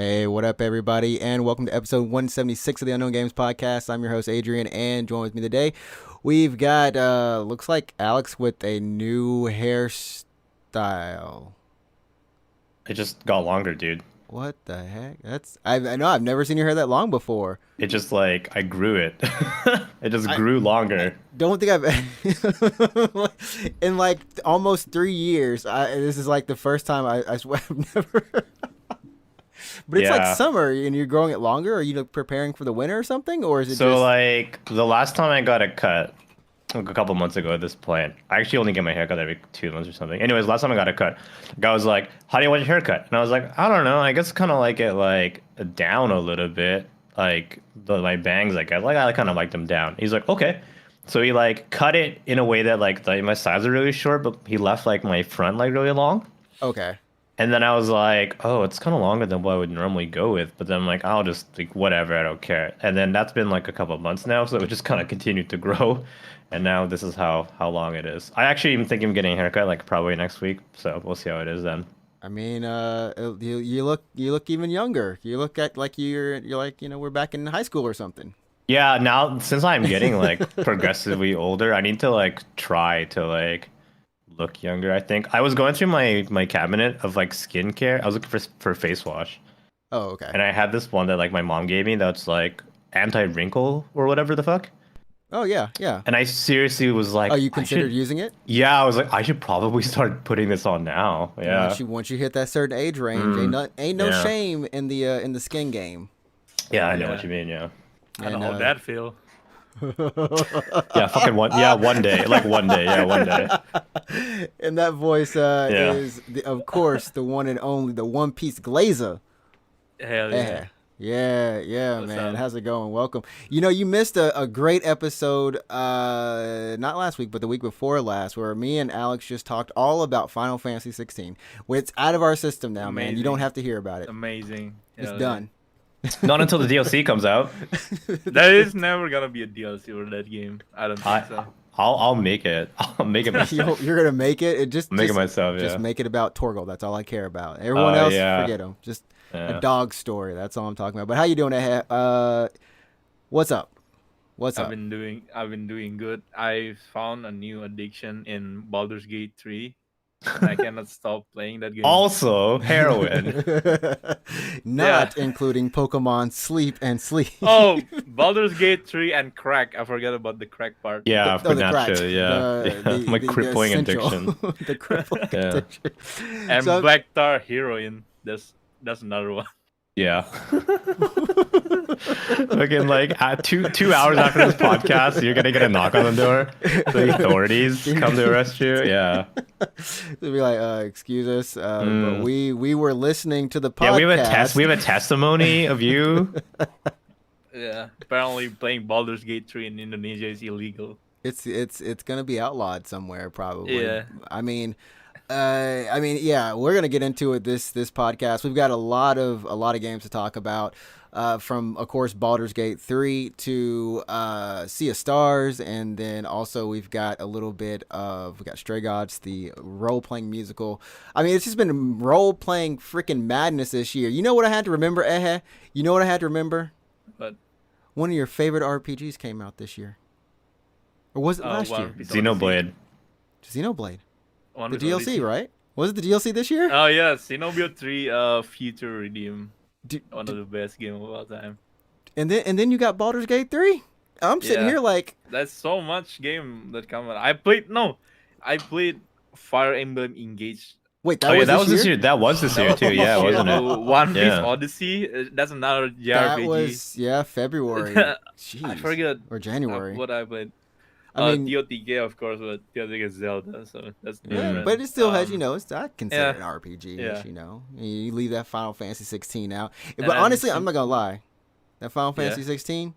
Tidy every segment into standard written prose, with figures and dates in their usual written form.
Hey, what up, everybody, and welcome to episode 176 of the Unknown Games Podcast. I'm your host, Adrian, and join with me today, we've got, looks like Alex with a new hairstyle. It just got longer, dude. What the heck? I know, I've never seen your hair that long before. It just like, I grew it. It just grew longer. Don't think I've, in like almost 3 years, this is like the first time I swear I've never. But it's like summer and you're growing it longer. Are you preparing for the winter or something? Or is it So like the last time I got a cut, like a couple months ago at this point, I actually only get my haircut every 2 months or something. Anyways, last time I got a cut, the guy was like, "How do you want your haircut?" And I was like, "I don't know. I guess kind of like it like down a little bit, like my bangs. I kind of like them down." He's like, "Okay." So he like cut it in a way that like my sides are really short, but he left like my front like really long. Okay. And then I was like, oh, it's kind of longer than what I would normally go with. But then I'm like, I'll just like whatever, I don't care. And then that's been like a couple of months now, so it just kind of continued to grow. And now this is how long it is. I actually even thinking of getting a haircut like probably next week. So we'll see how it is then. I mean, you look even younger. You look like you're like, we're back in high school or something. Yeah, now since I'm getting like progressively older, I need to like try to like look younger. I think I was going through my cabinet of like skincare. I was looking for face wash. Oh, okay. And I had this one that like my mom gave me that's like anti-wrinkle or whatever the fuck. Oh yeah, yeah. And I seriously was like, oh, you considered using it? Yeah, I was like, I should probably start putting this on now. Yeah. Once you hit that certain age range, ain't no shame in the skin game. Yeah, I know what you mean. Yeah. I know how that feel. Yeah, fucking one. Yeah, one day. Like one day. Yeah, one day. And that voice is, of course, the one and only, the One Piece Glazer. Hell yeah. Yeah, man. Up? How's it going? Welcome. You missed a great episode, not last week, but the week before last, where me and Alex just talked all about Final Fantasy 16. It's out of our system now, man. You don't have to hear about it. Amazing. It's done. Not until the DLC comes out. There is never gonna be a DLC for that game. I don't think so. I'll make it. I'll make it myself. You're gonna make it. Make it myself. Yeah. Just make it about Torgal. That's all I care about. Everyone else, forget them. Just a dog story. That's all I'm talking about. But how you doing? What's up? I've been doing good. I found a new addiction in Baldur's Gate 3. And I cannot stop playing that game. Also, heroin. Not including Pokemon Sleep and Sleep. Oh, Baldur's Gate 3 and crack. I forgot about the crack part. Yeah, naturally, my crippling addiction. The crippling addiction. And Black Tar heroin. That's another one. Yeah. Looking like two hours after this podcast, you're gonna get a knock on the door. The authorities come to arrest you. Yeah. They'll be like, "Excuse us, but we were listening to the podcast." Yeah, we have a testimony of you. Yeah. Apparently, playing Baldur's Gate 3 in Indonesia is illegal. It's gonna be outlawed somewhere, probably. Yeah. I mean, yeah, we're gonna get into it this podcast. We've got a lot of games to talk about, from of course Baldur's Gate 3 to Sea of Stars, and then also we've got a little bit of Stray Gods, the role-playing musical. I mean, it's just been role-playing freaking madness this year. You know what I had to remember, Ehe? You know what I had to remember? But one of your favorite RPGs came out this year, or was it last year? Xenoblade. The DLC, right? Was it the DLC this year? Oh yeah, Xenoblade 3 Future Redeem. One of the best games of all time. And then you got Baldur's Gate 3? I'm sitting here like, that's so much game that come out. I played Fire Emblem Engage. Wait, that was this year. That was this year too. Yeah, wasn't it? One Piece Odyssey. That's another JRPG. That was February. Jeez. I forget. Or January. What I played. I mean, DOTK, of course, but DOTK is Zelda, so that's different. But it still has, I consider it an RPG. You leave that Final Fantasy 16 out. But honestly, I'm not gonna lie, that Final Fantasy 16.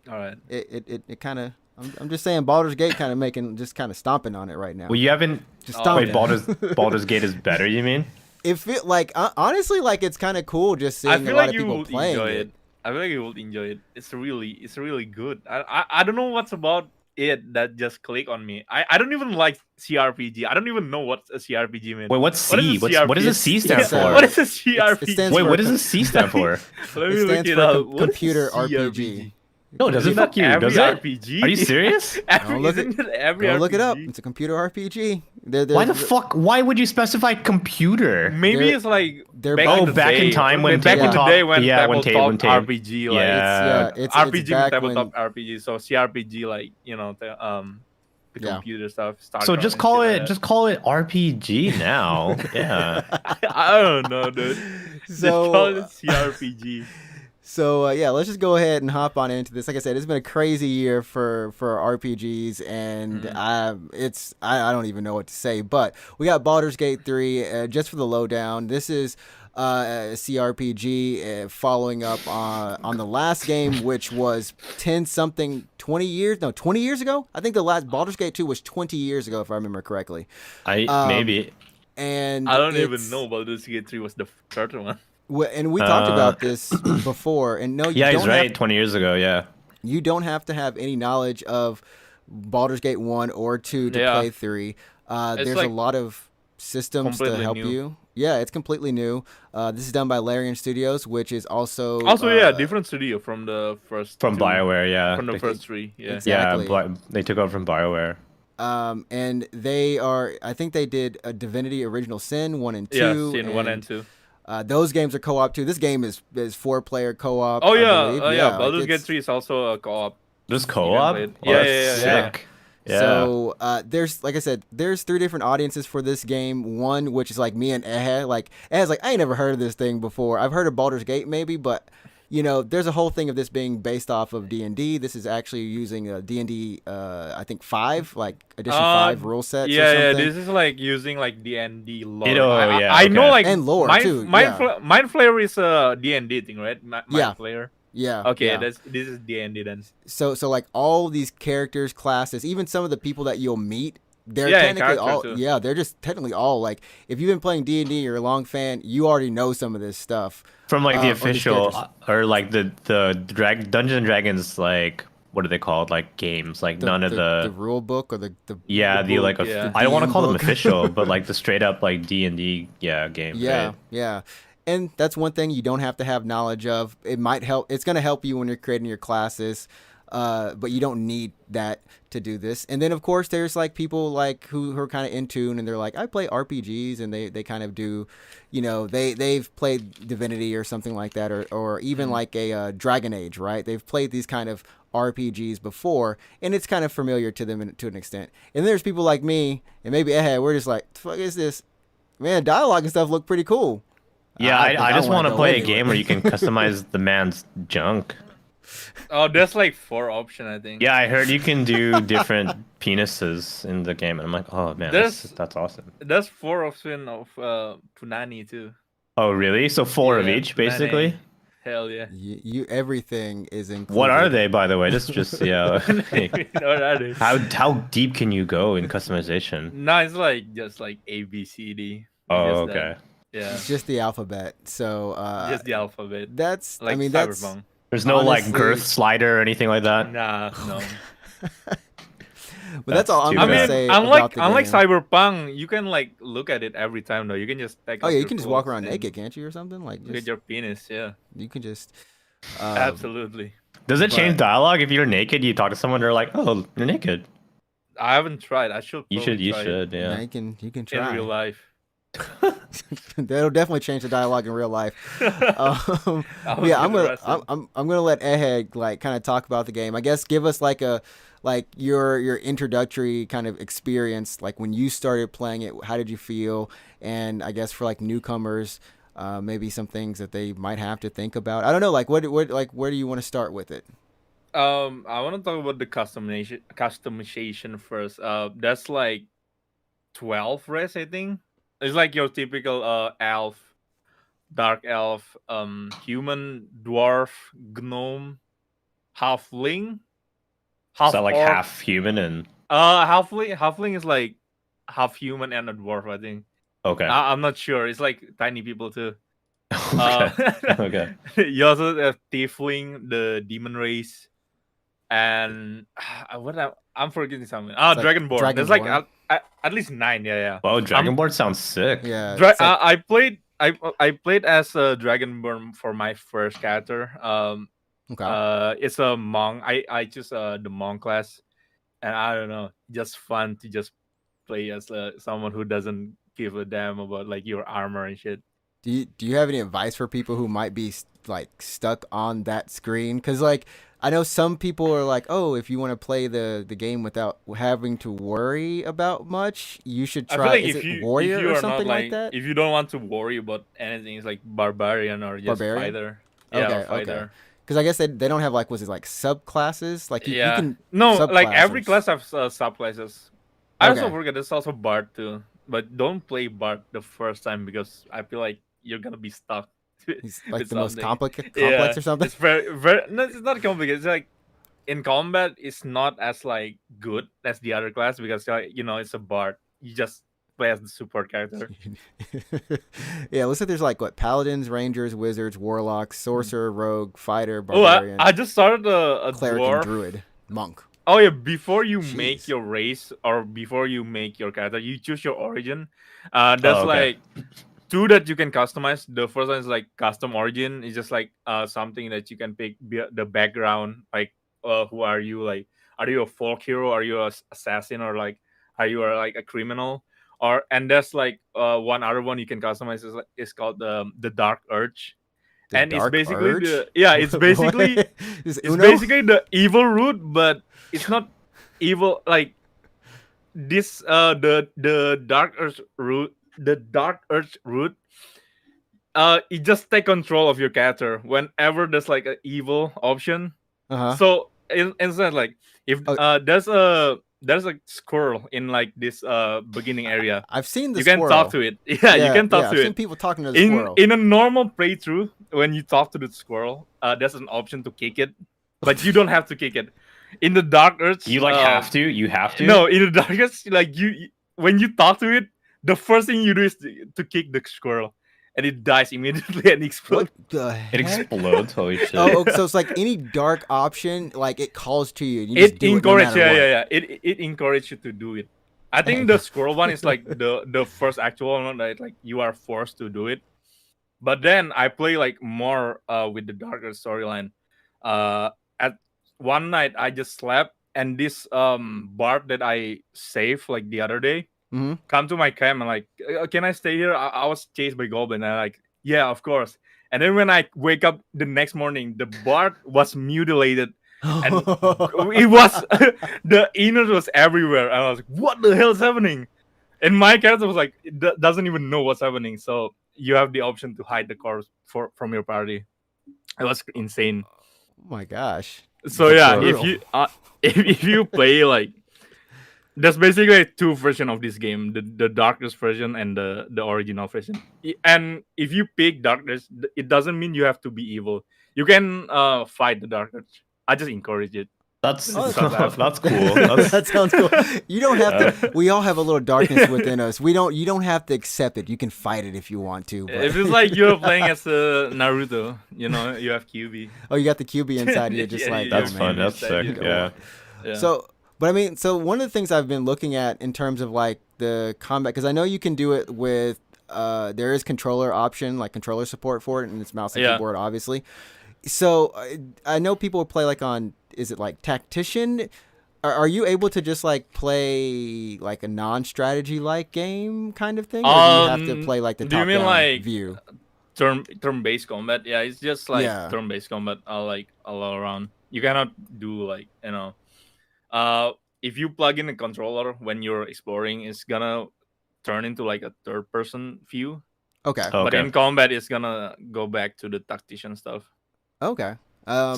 All right. It kind of. I'm just saying, Baldur's Gate kind of stomping on it right now. Well, you haven't. Wait, Baldur's Gate is better. You mean? If it honestly, it's kind of cool just seeing a lot of people playing it. I feel like you will enjoy it. It's really good. I don't know what's about it that just clicked on me. I don't even like CRPG. I don't even know what a CRPG means. Wait, what's What C? is a What does CRPG? C stand It's, for? What is a It CRPG? stands Wait, for what does the C stand for? Let It me look stands it for up. What is computer a RPG. CRPG? No, does it? Isn't that Fuck you. every Does it? RPG? Are you serious? Go look Isn't it every Go RPG? look it up. It's a computer RPG. Why the fuck? Why would you specify computer? Maybe They're- it's like they're back both- in the back in day. time when back in the tabletop- day when yeah, when tabletop tab- RPG like yeah. it's RPG back tabletop when RPG. So CRPG like the Yeah. computer stuff. So StarCraft just and call shit it like just call it RPG now. Yeah. that. I don't know, dude. Just call it CRPG. So yeah, let's just go ahead and hop on into this. Like I said, it's been a crazy year for RPGs, and I don't even know what to say. But we got Baldur's Gate 3. Just for the lowdown, this is a CRPG following up on the last game, which was 20 years ago. I think the last Baldur's Gate 2 was 20 years ago, if I remember correctly. Maybe. And I don't even it's- know Baldur's Gate 3 was the third one. And we talked about this before, and no, you Yeah, don't he's right. have 20 years ago. Yeah. you don't have to have any knowledge of Baldur's Gate 1 or 2 to Yeah. play 3. There's a like lot of systems to completely help new. you. Yeah, it's completely new. This is done by Larian Studios, which is also Different studio from the first From two- BioWare. Yeah. from the first three. Yeah. Exactly. Yeah. They took over from BioWare. And they are. I think they did a Divinity Original Sin 1 and 2. Yeah, Sin 1 and 2. Those games are co-op too. This game is 4-player co-op. Oh I yeah, believe. yeah. like Baldur's Gate it's- 3 is also a co-op. There's You can co-op. play it. Oh, Yeah, that's yeah. sick. Yeah. So there's, like I said, there's 3 different audiences for this game. One, which is like me and Ehe. Like Ehe's like, I ain't never heard of this thing before. I've heard of Baldur's Gate maybe, but there's a whole thing of this being based off of D&D. This is actually using a D&D, I think 5, like edition 5 rule sets. Yeah, or yeah. something. This is like using like D&D lore. yeah, I know okay. like And lore, too, yeah. Mind Flayer is a D&D thing, right? Mind Yeah. Flayer. Yeah. Okay, yeah. this is D&D then. So like all these characters, classes, even some of the people that you'll meet, they're Yeah, technically all characters, too. yeah, they're just technically all like, if you've been playing D&D, you're a long fan, you already know some of this stuff. From like the or these official characters. or like the Dungeons and Dragons, like what are they called, like games, like none of the rule book or the yeah, the book, like yeah. I don't want to DM call them book. official, but like the straight up like D&D game. Yeah, right? yeah. And that's one thing you don't have to have knowledge of. It might help. It's going to help you when you're creating your classes, but you don't need that to do this. And then, of course, there's like people like who are kind of in tune, and they're like, I play RPGs, and they kind of do, they've played Divinity or something like that, or even like a Dragon Age, right? They've played these kind of RPGs before, and it's kind of familiar to them to an extent. And there's people like me, and maybe Ehe, we're just like, the fuck is this? Man, dialogue and stuff look pretty cool. Yeah, I just want to go play a anywhere. game where you can customize the man's junk. Oh, there's like 4 options, I think. Yeah, I heard you can do different penises in the game, and I'm like, oh man, that's awesome. There's 4 options of Punani too. Oh really? So 4 of Yeah, each, Punani. basically. Hell yeah. You everything is included. What are they, by the way? Just yeah. What are they? How deep can you go in customization? No, it's like just like A B C D. Oh, Just that. okay. Yeah. It's just the alphabet. So Just the alphabet. that's Like that's Cyberpunk. There's no like Honestly- girth slider or anything like that. Nah, no. but that's all I'm too gonna bad. say. unlike about the game. Cyberpunk, you can like look at it every time though. You can just take Oh off yeah, you your can just walk clothes around and naked, can't you, or something? Like Look at just, your penis, yeah. you can just. Absolutely. Does it change But- dialogue if you're naked? You talk to someone, they're like, "Oh, you're naked." I haven't tried. I should. You probably should. You try it should. Yeah, Yeah. you can in try. real life. That'll definitely change the dialogue in real life. I would Yeah, get I'm gonna arrested. I'm gonna let Ehe like kind of talk about the game. I guess give us like your introductory kind of experience, like when you started playing it. How did you feel? And I guess for like newcomers, maybe some things that they might have to think about. I don't know. Like what like where do you want to start with it? I want to talk about the customization first. That's like 12 race, I think. It's like your typical elf, dark elf, human, dwarf, gnome, halfling. Is that like orc. half human and Halfling is like half human and a dwarf, I think. okay? I'm not sure. It's like tiny people too. Okay. Okay. You also have tiefling, the demon race. and I'm forgetting something. It's like Dragonborn. There's like Dragonborn. at least 9. Yeah. Wow, Um, Dragon Board sounds sick. Yeah, it's like I played. I played as a Dragonborn for my first character. okay. It's a monk. I choose the monk class, and I don't know, just fun to just play as someone who doesn't give a damn about like your armor and shit. Do you have any advice for people who might be like stuck on that screen? Because like I know some people are like, oh, if you want to play the game without having to worry about much, you should I feel try. like Is if it you Warrior or are not something like like, that? if you don't want to worry about anything, it's like barbarian or just Barbarian. fighter. Yeah, or Okay, okay. fighter. Because I guess they don't have like was it like subclasses? Like you Yeah. can No, like every subclasses. class has subclasses. I also Okay. forget there's also Bard too, but don't play Bard the first time because I feel like you're gonna be stuck He's like with the most something. complex Yeah, or something. it's very. No, it's not complicated. It's like in combat, it's not as like good as the other class because it's a Bard. You just play as the support character. Yeah, it looks like there's like what paladins, rangers, wizards, warlocks, sorcerer, rogue, fighter, Oh, barbarian, I just started a cleric, and dwarf. druid, monk. Oh yeah, before you make Jeez. your race or before you make your character, you choose your origin. There's Oh, okay. like two that you can customize. The first one is like custom origin. It's just like something that you can pick the background, like who are you? Like, are you a folk hero? Are you a assassin? Or like, are you like a criminal? And there's like one other one you can customize. Is called the Dark Urge, The and it's dark basically urge. What? Is it's Uno? basically the evil route, but it's not evil like this. The Dark Urge route, it just take control of your character whenever there's like an evil option. Uh huh. So instead, like if Oh, there's a squirrel in like this beginning area, I've seen the you can talk squirrel. to it. Yeah, you Yeah, can yeah. talk I've to seen it. people talking to the in squirrel. in a normal playthrough, when you talk to the squirrel, there's an option to kick it, but you don't have to kick it. In the Dark Earth, You like have to? You have to? no, in the darkest, like when you talk to it, the first thing you do is to kick the squirrel, and it dies immediately and What explodes. the It heck? explodes. Holy shit. Oh, so it's like any dark option, like it calls to you, and you just It do it no encourages, matter yeah, what. yeah. It encourages you to do it. I think Dang. the squirrel one is like the first actual one that like you are forced to do it. But then I play like more with the darker storyline. At one night I just slept, and this barb that I saved like the other day Hmm. come to my camp and like, can I stay here? I was chased by goblin, and I like, yeah, of course. And then when I wake up the next morning, the barb was mutilated, and it was the innards was everywhere. And I was like, what the hell is happening? And my character was like, doesn't even know what's happening. So you have the option to hide the corpse from your party. It was insane. Oh my gosh. So That's yeah, brutal. if you play like, there's basically two versions of this game: the darkness version and the original version. And if you pick darkness, it doesn't mean you have to be evil. You can fight the darkness. I just encourage it. That's Oh, that's cool. That's that sounds cool. You don't have to. uh, We all have a little darkness within us. We don't. You don't have to accept it. You can fight it if you want to. But If it's like you're playing as Naruto, you have QB. oh, you got the QB inside of you, just Yeah, like that's oh, fun. man. That's sick. you Yeah. Yeah. So, but I mean, so one of the things I've been looking at in terms of like the combat, because I know you can do it with. There is controller option, like controller support for it, and it's mouse and Yeah. keyboard, obviously. So I know people play like on. Is it like tactician? Are you able to just like play like a non-strategy like game kind of thing, or do you have to play like the do you top-down mean like view? turn-based combat? Yeah, it's just like Yeah. turn-based combat. Like all around. You cannot do like if you plug in a controller when you're exploring, it's gonna turn into like a third-person view. Okay. But Okay. in combat, it's gonna go back to the tactician stuff. Okay.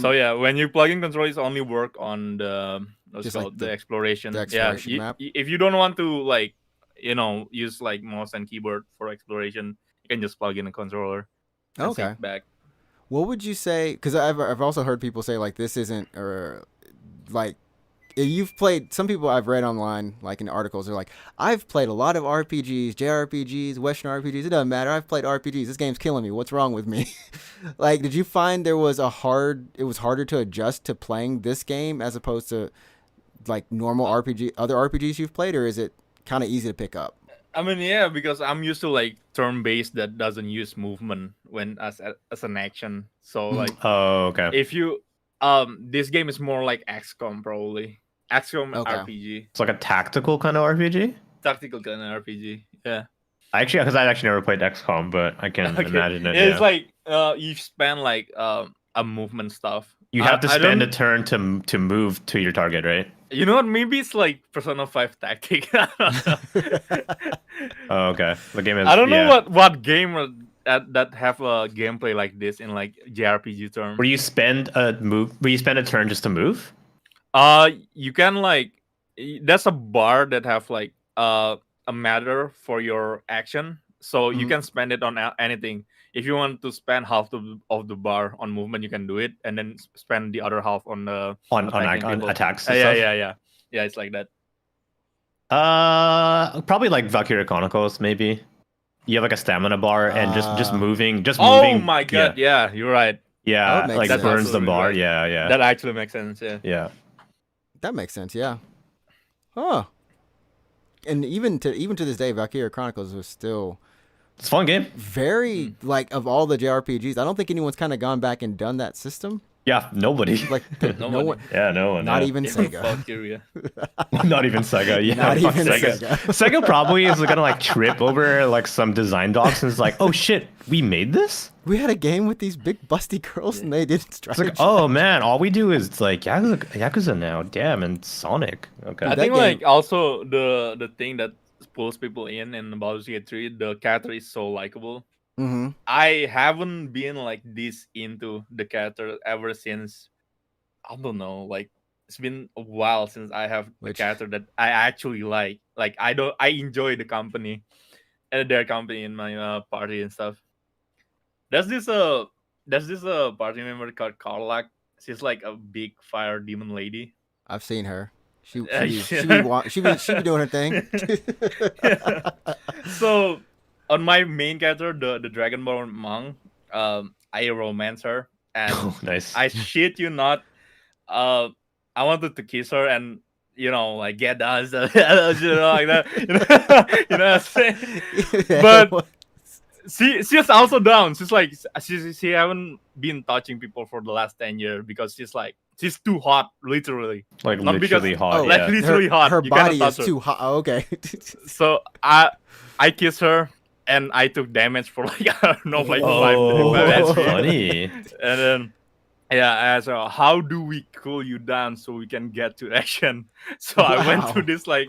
So yeah, when you plug in controllers, only work on the what's Just it like called, the exploration. the exploration Yeah, map. if you don't want to like use like mouse and keyboard for exploration, you can just plug in a controller and Okay. sync back. What would you say? Because I've also heard people say like this isn't or like you've played. Some people I've read online, like in articles, are like, I've played a lot of RPGs, JRPGs, Western RPGs. It doesn't matter. I've played RPGs. This game's killing me. What's wrong with me? Like, did you find it was harder to adjust to playing this game as opposed to like normal other RPGs you've played, or is it kind of easy to pick up? I mean, yeah, because I'm used to like turn-based that doesn't use movement when as an action. So like, Oh, okay. if you this game is more like XCOM probably. XCOM Okay. RPG, It's like a tactical kind of RPG. tactical kind of RPG. Yeah. Because I actually never played XCOM, but I can imagine it. It's Yeah. like you spend like a movement stuff. You have to spend a don't- turn to move to your target, right? You know what? Maybe it's like Persona 5 Tactic. I don't know. Oh, okay. The game is. I don't know yeah. what game that have a gameplay like this in like JRPG terms. Where you spend a turn just to move. You can like there's a bar that have like a matter for your action, so you Mhm. can spend it on anything. If you want to spend half of the bar on movement, you can do it, and then spend the other half on the On attacking people. attacks and yeah, stuff? yeah. It's like that. Probably like Valkyria Chronicles, maybe. You have like a stamina bar and just moving. Oh moving. my god! Yeah, you're right. Yeah, That would make like sense. burns the Absolutely bar. right. Yeah, yeah, That actually makes sense. Yeah. yeah. That makes sense. Yeah. Huh. And even to this day, Valkyria Chronicles was still It's a fun game. very like of all the JRPGs. I don't think anyone's kind of gone back and done that system. Yeah, nobody. Like no Nobody. one, yeah, no one. not yeah. even Even Sega. Valkyria. Not even Sega. Yeah, Not fuck even Sega. Sega. Sega probably is gonna like trip over like some design docs and it's like, oh shit, we made this. We had a game with these big busty girls, and they didn't It's strategy. like, oh man, all we do is like Yakuza now. Damn, and Sonic. Okay. I That think game- like also the thing that pulls people in Baldur's Gate 3, the character is so likable. Mm-hmm. I haven't been like this into the character ever since. I don't know, like it's been a while since I have a Which- character that I actually like. Like I enjoy the company and their company in my party and stuff. There's this party member called Carlac. She's like a big fire demon lady. I've seen her. She Yeah. she be doing her thing. So on my main character, the Dragonborn monk, I romance her, and Oh, nice. I shit you not, I wanted to kiss her and like get down and stuff, like that. You know what I'm saying? But she's also down. She's like she haven't been touching people for the last 10 years because she's too hot, literally. Like not literally because- hot. oh, like Yeah. literally hot. Her You cannot body is touch her. too hot. Oh, okay. So I kissed her and I took damage for like I don't know, like Oh, 5 that's minutes. funny. And then yeah, I asked her, how do we cool you down so we can get to action? So I went Wow. through this like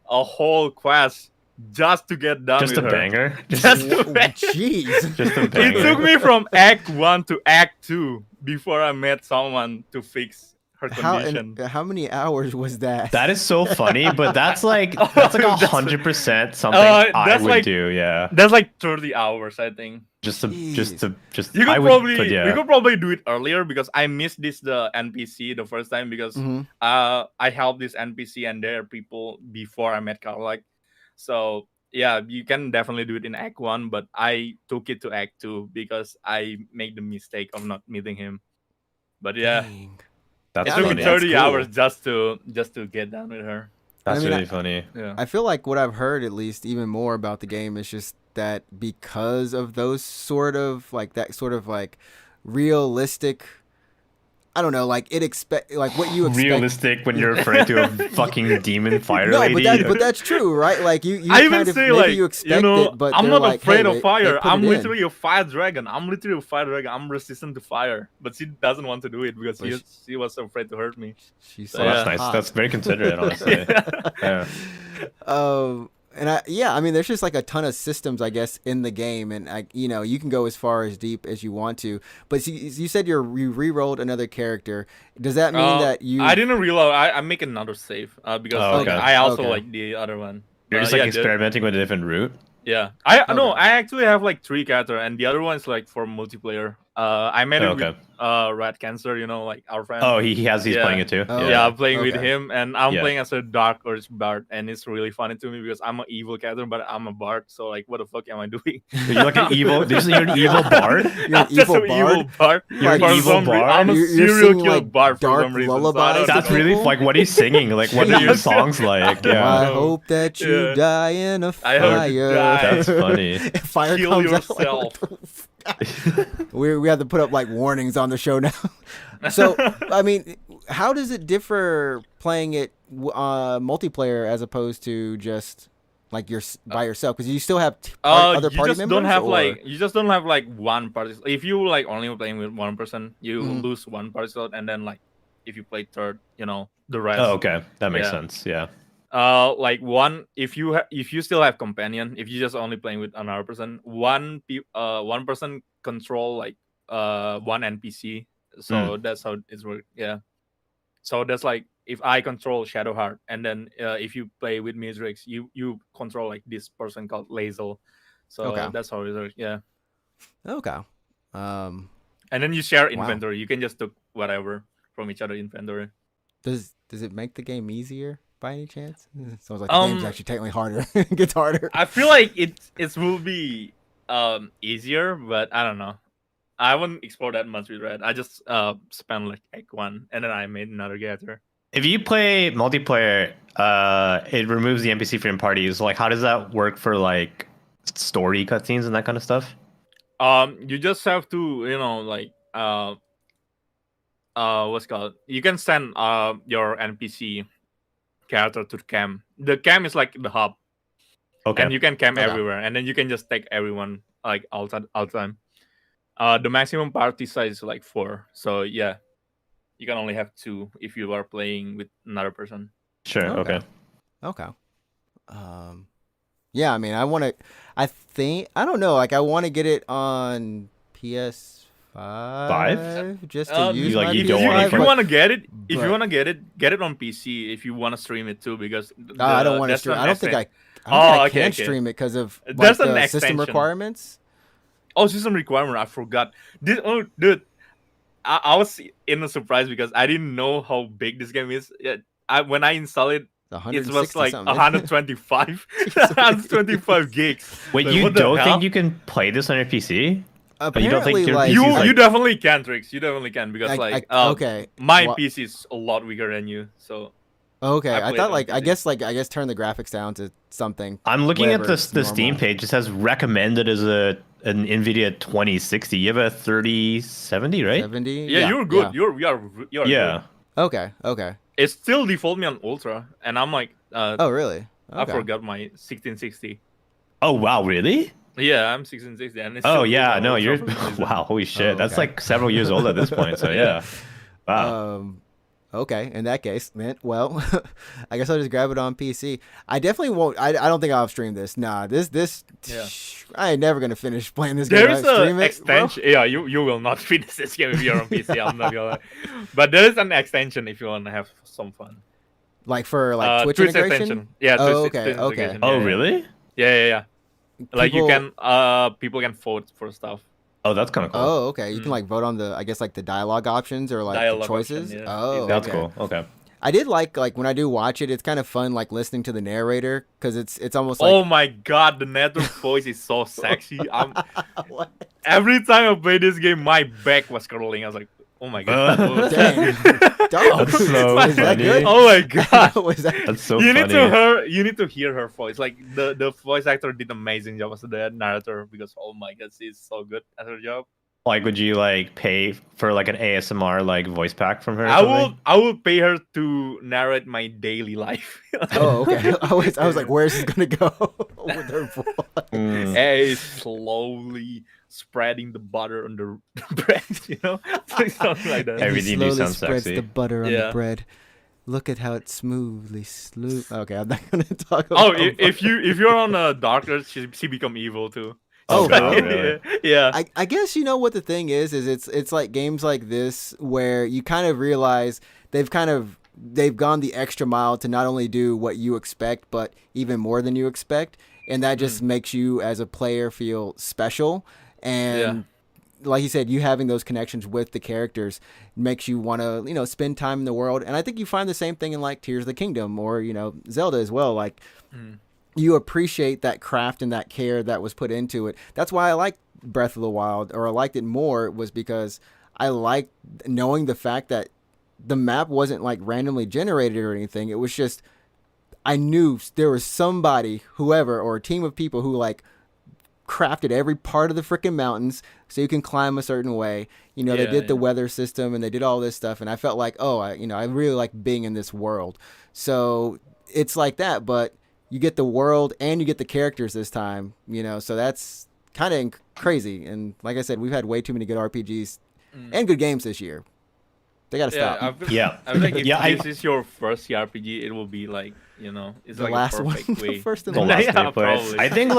a whole quest just to get done Just a with her. banger. Just to bang. Jeez. Just a It banger. took me from Act 1 to Act 2 before I met someone to fix her condition. How many hours was that? That is so funny, but that's like That's- 100% something I that's would like- do. Yeah, That's like 30 hours, I think. just Jeez. You could I would, probably but yeah. we could probably do it earlier because I missed the NPC the first time because Mhm. I helped this NPC and their people before I met Carlac. So yeah, you can definitely do it in Act 1, but I took it to Act 2 because I made the mistake of not meeting him. But yeah, Dang. That's it I took mean, me funny. 30 that's cool. hours just to get done with her. That's I mean, really funny. Yeah. I feel like what I've heard, at least, even more about the game is just that because of those sort of like realistic, I don't know, like what you expect. Realistic when you're afraid to a fucking demon fire No, lady. but that's true, right? Like you I even kind of say maybe like you expect it, but I'm they're not like, afraid hey, of fire. they put I'm it in. literally a fire dragon. I'm resistant to fire, but she doesn't want to do it because But she was afraid to hurt me. She's Oh, so Well, that's Yeah. nice. hot. That's very considerate, honestly. Yeah. And I mean, there's just like a ton of systems, I guess, in the game, and you can go as far as deep as you want to. But you said you re-rolled another character. Does that mean that you? I didn't realize I make another save because Oh, okay. I also Okay. like the other one. You're just like yeah, experimenting with a different route. Yeah, I Okay. no, I actually have like 3 characters, and the other one is like for multiplayer. I made it Okay. with Rat Cancer, like our friend. Oh, he's Yeah. playing it too. Oh, Yeah, I'm playing with Okay. him, and I'm Yeah. playing as a Dark Urge Bard, and it's really funny to me because I'm an evil character, but I'm a Bard, so like, what the fuck am I doing? You're like an evil. You're an evil bard. You're an I'm just evil an bard? evil bard. You're an For evil some reason, bard? I'm a You're serial singing, killer like, bard for dark some reason. lullabies So That's to really people? like what he's singing. Like, what are your songs like? I Yeah, hope that you Yeah. die in a I hope you fire. die. that's funny. Fire Kill comes yourself. out. Like, we have to put up like warnings on the show now. So, I mean, how does it differ playing it multiplayer as opposed to just like by yourself? Because you still have other you party just members. don't have or- you just don't have like one party. If you like only playing with one person, you Mhm. lose one party slot, and then like if you play third, the rest. Oh, okay, that makes Yeah. sense. Yeah. Like one, if you still have companion, if you just only playing with another person, one person control like one NPC. So that's how it's work. Yeah. So that's like if I control Shadowheart, and then if you play with Midrax, you control like this person called Lazel. So Okay. that's how it works. Yeah. Okay. Um, And then you share Wow. inventory. You can just take whatever from each other inventory. does it make the game easier by any chance? Sounds like the game's Um, actually technically harder. It gets harder. I feel like it will be easier, but I don't know. I haven't explored that much with Red. I just spent like Act 1, and then I made another character. If you play multiplayer, it removes the NPC from parties. Like, how does that work for like story cutscenes and that kind of stuff? You just have to, like what's it called? You can send your NPC character to the camp. The camp is like the hub, Okay. and you can camp Okay. everywhere, and then you can just take everyone like all time. The maximum party size is like 4, so yeah, you can only have 2 if you are playing with another person. Sure. Okay. Okay. Okay. Yeah, I mean, I don't know, like I want to get it on PS5 just to use like, my you PS5. don't wanna if you but- want to get it, if but- you want to get it on PC. If you want to stream it too, because I don't want to that's stream. an I don't think exten- I okay, can okay. stream it because of like, There's an the system extension. requirements. Oh, system requirement. I forgot. Dude, I was in a surprise because I didn't know how big this game is. When I installed it, it was like 125, 125 gigs. Wait, Like, you what the don't hell? think you can play this on your PC? Apparently, your like PC You is like- you definitely can, Trix. You definitely can because okay. my Wha- PC is a lot bigger than you. So Okay, I I played thought on like I PC. guess turn the graphics down to something. I'm looking at Whatever, the it's Steam normal. page. It says recommended as an NVIDIA 2060. You have a 3070, right? 70. yeah, you're good. Yeah. You're Yeah. good. Okay. It still default me on Ultra, and I'm like, Oh, really? I Okay. forgot my 1660. Oh wow, really? Yeah, I'm 1660, and it's Oh still yeah, on no, Ultra you're for some reason. wow, holy shit. Oh, That's okay. like several years old at this point. So yeah. Wow. Okay, in that case, man, well, I guess I'll just grab it on PC. I definitely won't. I don't think I'll stream this. Nah, this. Yeah. I ain't never gonna finish playing this game. There is I'll stream an it, bro. extension. Yeah, you will not finish this game if you're on PC. I'm not gonna lie. But there is an extension if you want to have some fun. Like for like Twitch Twitch integration. extension. Yeah. Oh, Twitch okay, okay. integration. Oh Yeah, really? Yeah. Like you People- can people can vote for stuff. Oh, that's kind of cool. Oh, okay. You can Mm. like vote on I guess like the dialogue options or like the Dialogue choices. option, yeah. Oh, That's okay. cool. Okay. I did like when I do watch it. It's kind of fun like listening to the narrator because it's almost like Oh my god, the network voice is so sexy. What? Every time I play this game, my back was curling. I was like, oh my god. what was Dang. that? Dog. That's so Is that funny. good? Oh my god. Was that? That's so you funny. need to hear her voice. Like the voice actor did amazing job as the narrator because oh my god, she's so good at her job. Like, would you like pay for like an ASMR like voice pack from her? Or I something? will pay her to narrate my daily life. Oh, okay. I was like, where's this gonna go with her voice? Mm. Hey, slowly spreading the butter on the bread, something like that. Everything He you slowly sound spreads sexy. the butter on the Yeah. bread. Look at how it smoothly sloop. Okay, I'm not gonna talk Oh, about. if you're on a darker, she become evil too. Oh, wow, really? really? Yeah. I guess you know what the thing is it's like games like this where you kind of realize they've gone the extra mile to not only do what you expect but even more than you expect, and that just makes you as a player feel special. And like you said, you having those connections with the characters makes you want to, spend time in the world. And I think you find the same thing in like Tears of the Kingdom or, Zelda as well. Like you appreciate that craft and that care that was put into it. That's why I like Breath of the Wild, or I liked it more, was because I liked knowing the fact that the map wasn't like randomly generated or anything. It was just, I knew there was somebody, whoever, or a team of people who like crafted every part of the freaking mountains so you can climb a certain way. They did the weather system and they did all this stuff, and I felt like, I really like being in this world. So it's like that, but you get the world and you get the characters this time, so that's kind of crazy. And like I said, we've had way too many good RPGs and good games this year. They gotta stop. I think if this is your first RPG, it will be like, it's the like last a perfect one, way. the first and The the last last. day for it. probably. I think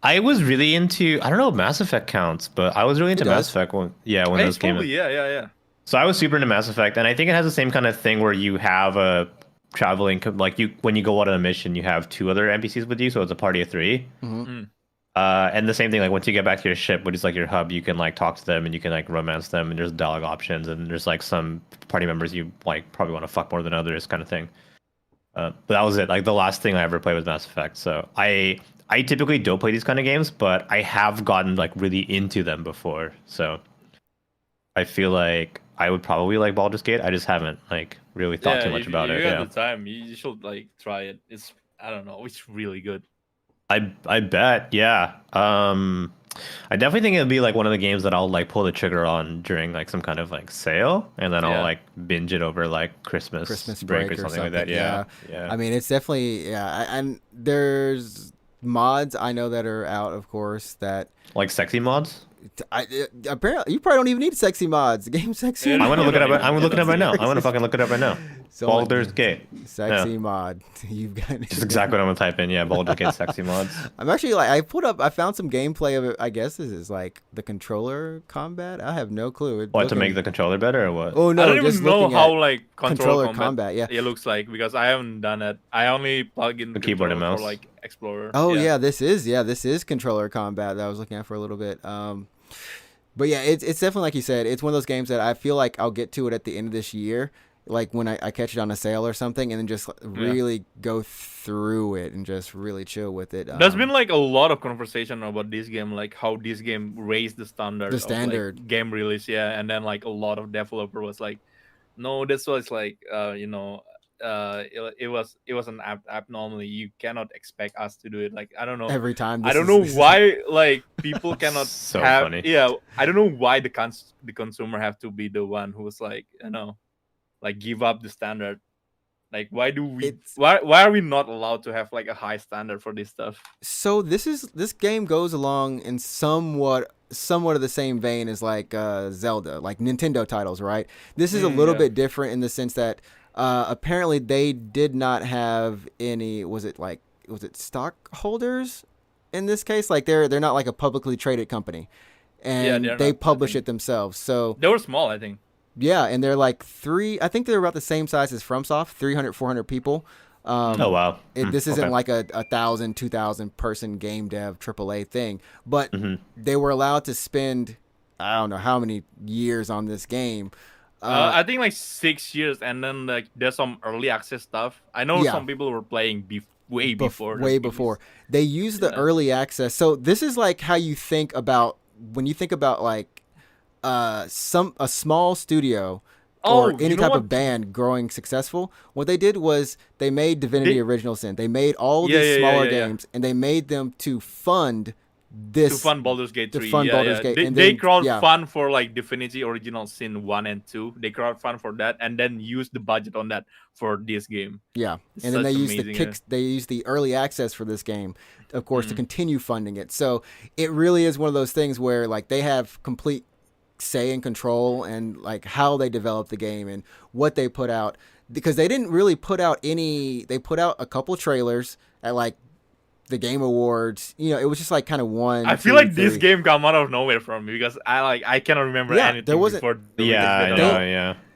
I was really into, I don't know if Mass Effect counts, but I was really into Mass Effect when those came out. Yeah. So I was super into Mass Effect, and I think it has the same kind of thing where you have a traveling, like when you go out on a mission, you have 2 other NPCs with you, so it's a party of 3. And the same thing, like once you get back to your ship, which is like your hub, you can like talk to them and you can like romance them, and there's dialogue options, and there's like some party members you like probably want to fuck more than others, kind of thing. But that was it. Like the last thing I ever played was Mass Effect. So I typically don't play these kind of games, but I have gotten like really into them before. So I feel like I would probably like Baldur's Gate. I just haven't like really thought too much about it. If you Yeah. have the time, you should like try it. It's, I don't know, it's really good. I bet, yeah. I definitely think it'll be like one of the games that I'll like pull the trigger on during like some kind of like sale, and then I'll like binge it over like Christmas break or something like that. Yeah. I mean, it's definitely and there's mods I know that are out, of course, that like sexy mods. Apparently, you probably don't even need sexy mods. The game's sexy. I'm gonna look it up. I'm looking it up right now. I'm gonna fucking look it up right now. So Baldur's Gate. Sexy mod. You've got That's exactly what I'm gonna type in. Yeah, Baldur's Gate sexy mods. I'm actually like, I found some gameplay of it. I guess this is like the controller combat. I have no clue. What, to make the controller better or what? Oh no, I don't just even know looking how at like controller combat. Yeah, it looks like, because I haven't done it. I only plug in The keyboard and controller mouse. for like Explorer. Oh yeah, this is controller combat that I was looking at for a little bit. But yeah, it's definitely, like you said, it's one of those games that I feel like I'll get to it at the end of this year, like when I catch it on a sale or something, and then just really go through it and just really chill with it. There's been like a lot of conversation about this game, like how this game raised the standard. The of, standard. like, game release, and then like a lot of developer was like, no, this was like, it was an abnormally. You cannot expect us to do it. Like, I don't know. Every time. I don't know why like people cannot So have. funny. Yeah, I don't know why the consumer have to be the one who's like, like give up the standard. Like, why do we? Why are we not allowed to have like a high standard for this stuff? So this game goes along in somewhat of the same vein as like Zelda, like Nintendo titles, right? This is a little bit different in the sense that apparently they did not have any. Was it stockholders in this case? Like they're not like a publicly traded company, and they publish it themselves. So they were small, I think. Yeah, and they're like I think they're about the same size as FromSoft, 300, 400 people. Oh, wow. This isn't like a 1,000, 2,000 person game dev AAA thing. But they were allowed to spend, I don't know how many years on this game. I think like 6 years, and then like there's some early access stuff. I know some people were playing way before. Way before. They use the early access. So this is like how you think about, when you think about like, a small studio or any type of band growing successful. What they did was they made Divinity Original Sin. They made all these smaller games, and they made them to fund this. To fund Baldur's Gate 3. Baldur's Gate. They crowdfund for like Divinity Original Sin 1 and 2. They crowdfund for that, and then use the budget on that for this game. Yeah, and then they use the early access for this game, of course, to continue funding it. So it really is one of those things where like they have complete say and control and like how they develop the game and what they put out, because they didn't really put out they put out a couple trailers at like the Game Awards. It was just like kind of one. I feel like this game come out of nowhere from me, because I cannot remember anything there wasn't, before.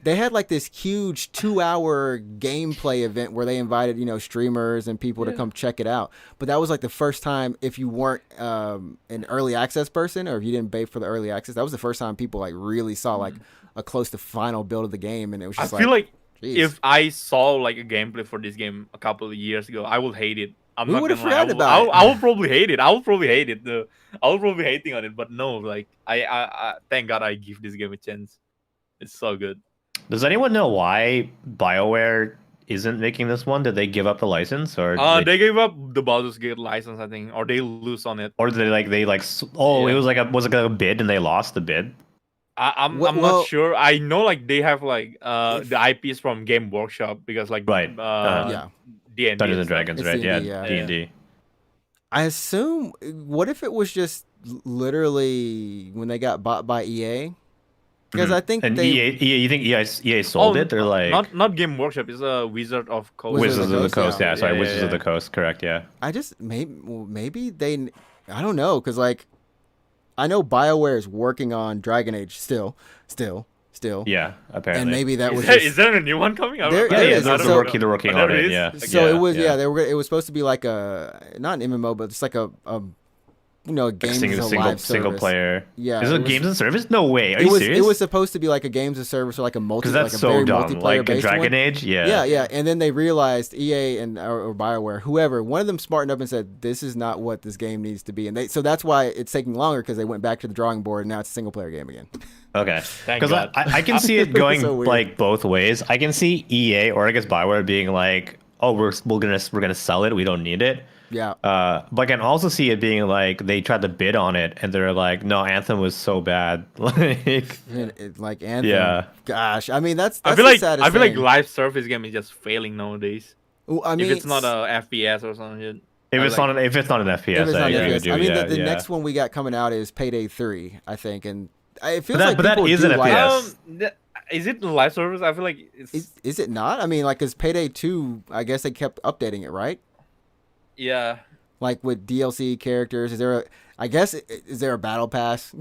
they had like this huge 2-hour gameplay event where they invited, streamers and people to come check it out. But that was like the first time, if you weren't an early access person, or if you didn't pay for the early access, that was the first time people like really saw like a close to final build of the game. And it was just I feel like geez. if I saw like a gameplay for this game a couple of years ago, I would hate it. We would have forgotten about it. I will probably hate it. I will probably hate it. I will probably hating on it. But no, like I thank God I give this game a chance. It's so good. Does anyone know why BioWare isn't making this one? Did they give up the license, or they gave up the Baldur's Gate license, I think, or they lose on it, or did they like? Oh, it was like a bid and they lost the bid. I'm not sure. I know like they have like the IPs from Game Workshop because like Right. D&D Dungeons and Dragons, right? D&D, Yeah, D&D. I assume. What if it was just literally when they got bought by EA? Because I think EA, you think EA sold it? They're like not Game Workshop. It's a Wizard of Coast. Wizards of the Coast. Yeah, sorry, Yeah, Wizards yeah. of the Coast. Correct. Yeah. I just maybe they. I don't know, because like I know BioWare is working on Dragon Age still. Yeah. Apparently. And maybe that was Is there a new one coming out? There is. They're So- working on it. Yeah. So it was it was supposed to be like a not an MMO, but just like a games as a live single service. player. Yeah, Is it it was- games and service? No way. Are you serious? It was supposed to be like a games as a service or like a because that's like a so very dumb. multiplayer Like in based Dragon one. Age. Yeah. Yeah, and then they realized EA or BioWare, whoever, one of them smartened up and said, "This is not what this game needs to be," and so that's why it's taking longer, because they went back to the drawing board and now it's a single player game again. Okay. Thank Because God. I can see it going So weird. like both ways. I can see EA or I guess BioWare being like, "Oh, we're gonna sell it. We don't need it." Yeah. But I can also see it being like they tried to bid on it and they're like, "No, Anthem was so bad." Like, Like Anthem. Yeah. Gosh, I mean that's I feel the like saddest like thing. live service game is just failing nowadays. Well, I mean, If it's not a FPS or something. if it's not an FPS, if it's I not agree FPS. with you. I mean, yeah, the yeah. next one we got coming out is Payday 3, I think, and it feels But that like people is do an like. FPS. Is it live service? I feel like it's Is it not? I mean, like, because Payday 2, I guess they kept updating it, right? yeah. Like with DLC characters, is there a battle pass?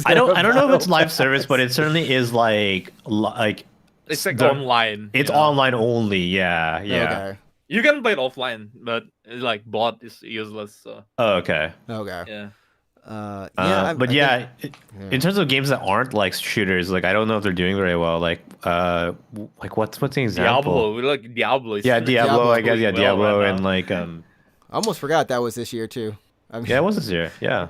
I don't know if it's live service, but it certainly is like It's like the- online. it's you know? online only. Yeah. Okay. You can play it offline, but like bot is useless. So Oh, okay. Okay. yeah. But yeah, in terms of games that aren't like shooters, like I don't know if they're doing very well. Like what's the example? Diablo, like Diablo. Is Yeah, Diablo. I guess doing yeah, well Diablo right and now. like I almost forgot that was this year too. I mean, yeah, it was this year. Yeah.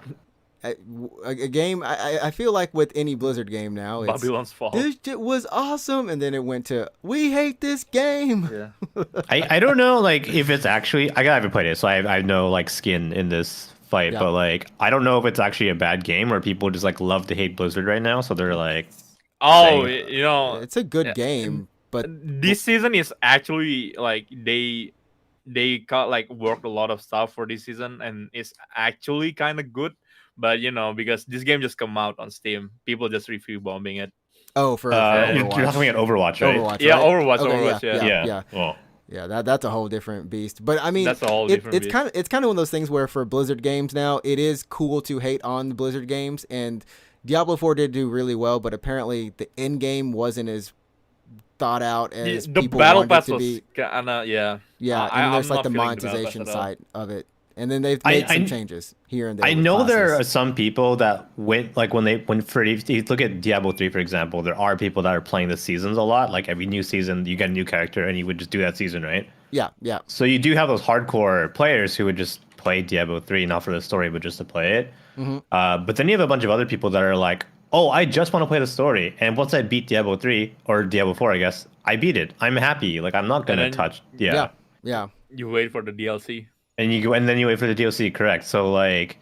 a game. I feel like with any Blizzard game now, it's Babylon's Fall. this shit was awesome, and then it went to we hate this game. Yeah. I don't know like if it's actually I haven't played it, so I have no like skin in this fight, Yeah. but like I don't know if it's actually a bad game or people just like love to hate Blizzard right now, so they're like Oh, saying- you know, It's a good Yeah. game, but this season is actually like they got like worked a lot of stuff for this season, and it's actually kind of good. But you know, because this game just come out on Steam, people just review bombing it. for you're Overwatch. talking about Overwatch, right? Overwatch, Yeah, right? Overwatch, Okay, Overwatch, yeah. yeah. Well, Yeah, that's a whole different beast. But I mean, That's a whole different it's beast. kind of one of those things where for Blizzard games now, it is cool to hate on the Blizzard games, and Diablo 4 did do really well, but apparently the end game wasn't as thought out as The people battle wanted it pass to was be. kinda Yeah, and I'm then there's like not the feeling the battle pass monetization at all. side of it, and then they've made some changes here and there. I with know there are classes. some people that went like if you look at Diablo 3 for example, there are people that are playing the seasons a lot. Like every new season, you get a new character, and you would just do that season, right? Yeah. So you do have those hardcore players who would just play Diablo 3 not for the story, but just to play it. Mm-hmm. But then you have a bunch of other people that are like, oh, I just want to play the story, and once I beat Diablo 3 or Diablo 4, I guess I beat it. I'm happy. Like I'm not gonna And then- touch. Yeah. You wait for the DLC. And you go, and then you wait for the DLC, correct? So like,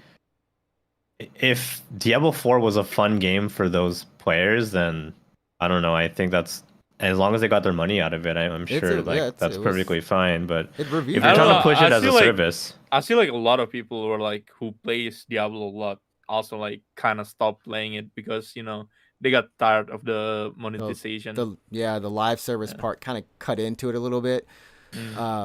if Diablo 4 was a fun game for those players, then I don't know. I think that's as long as they got their money out of it, I'm sure that's it was- perfectly fine. But It if reviewed. you're I don't trying to know, push I it as a feel like- service, I see like a lot of people who are like who plays Diablo a lot also like kind of stopped playing it because you know they got tired of the monetization. the live service part kind of cut into it a little bit.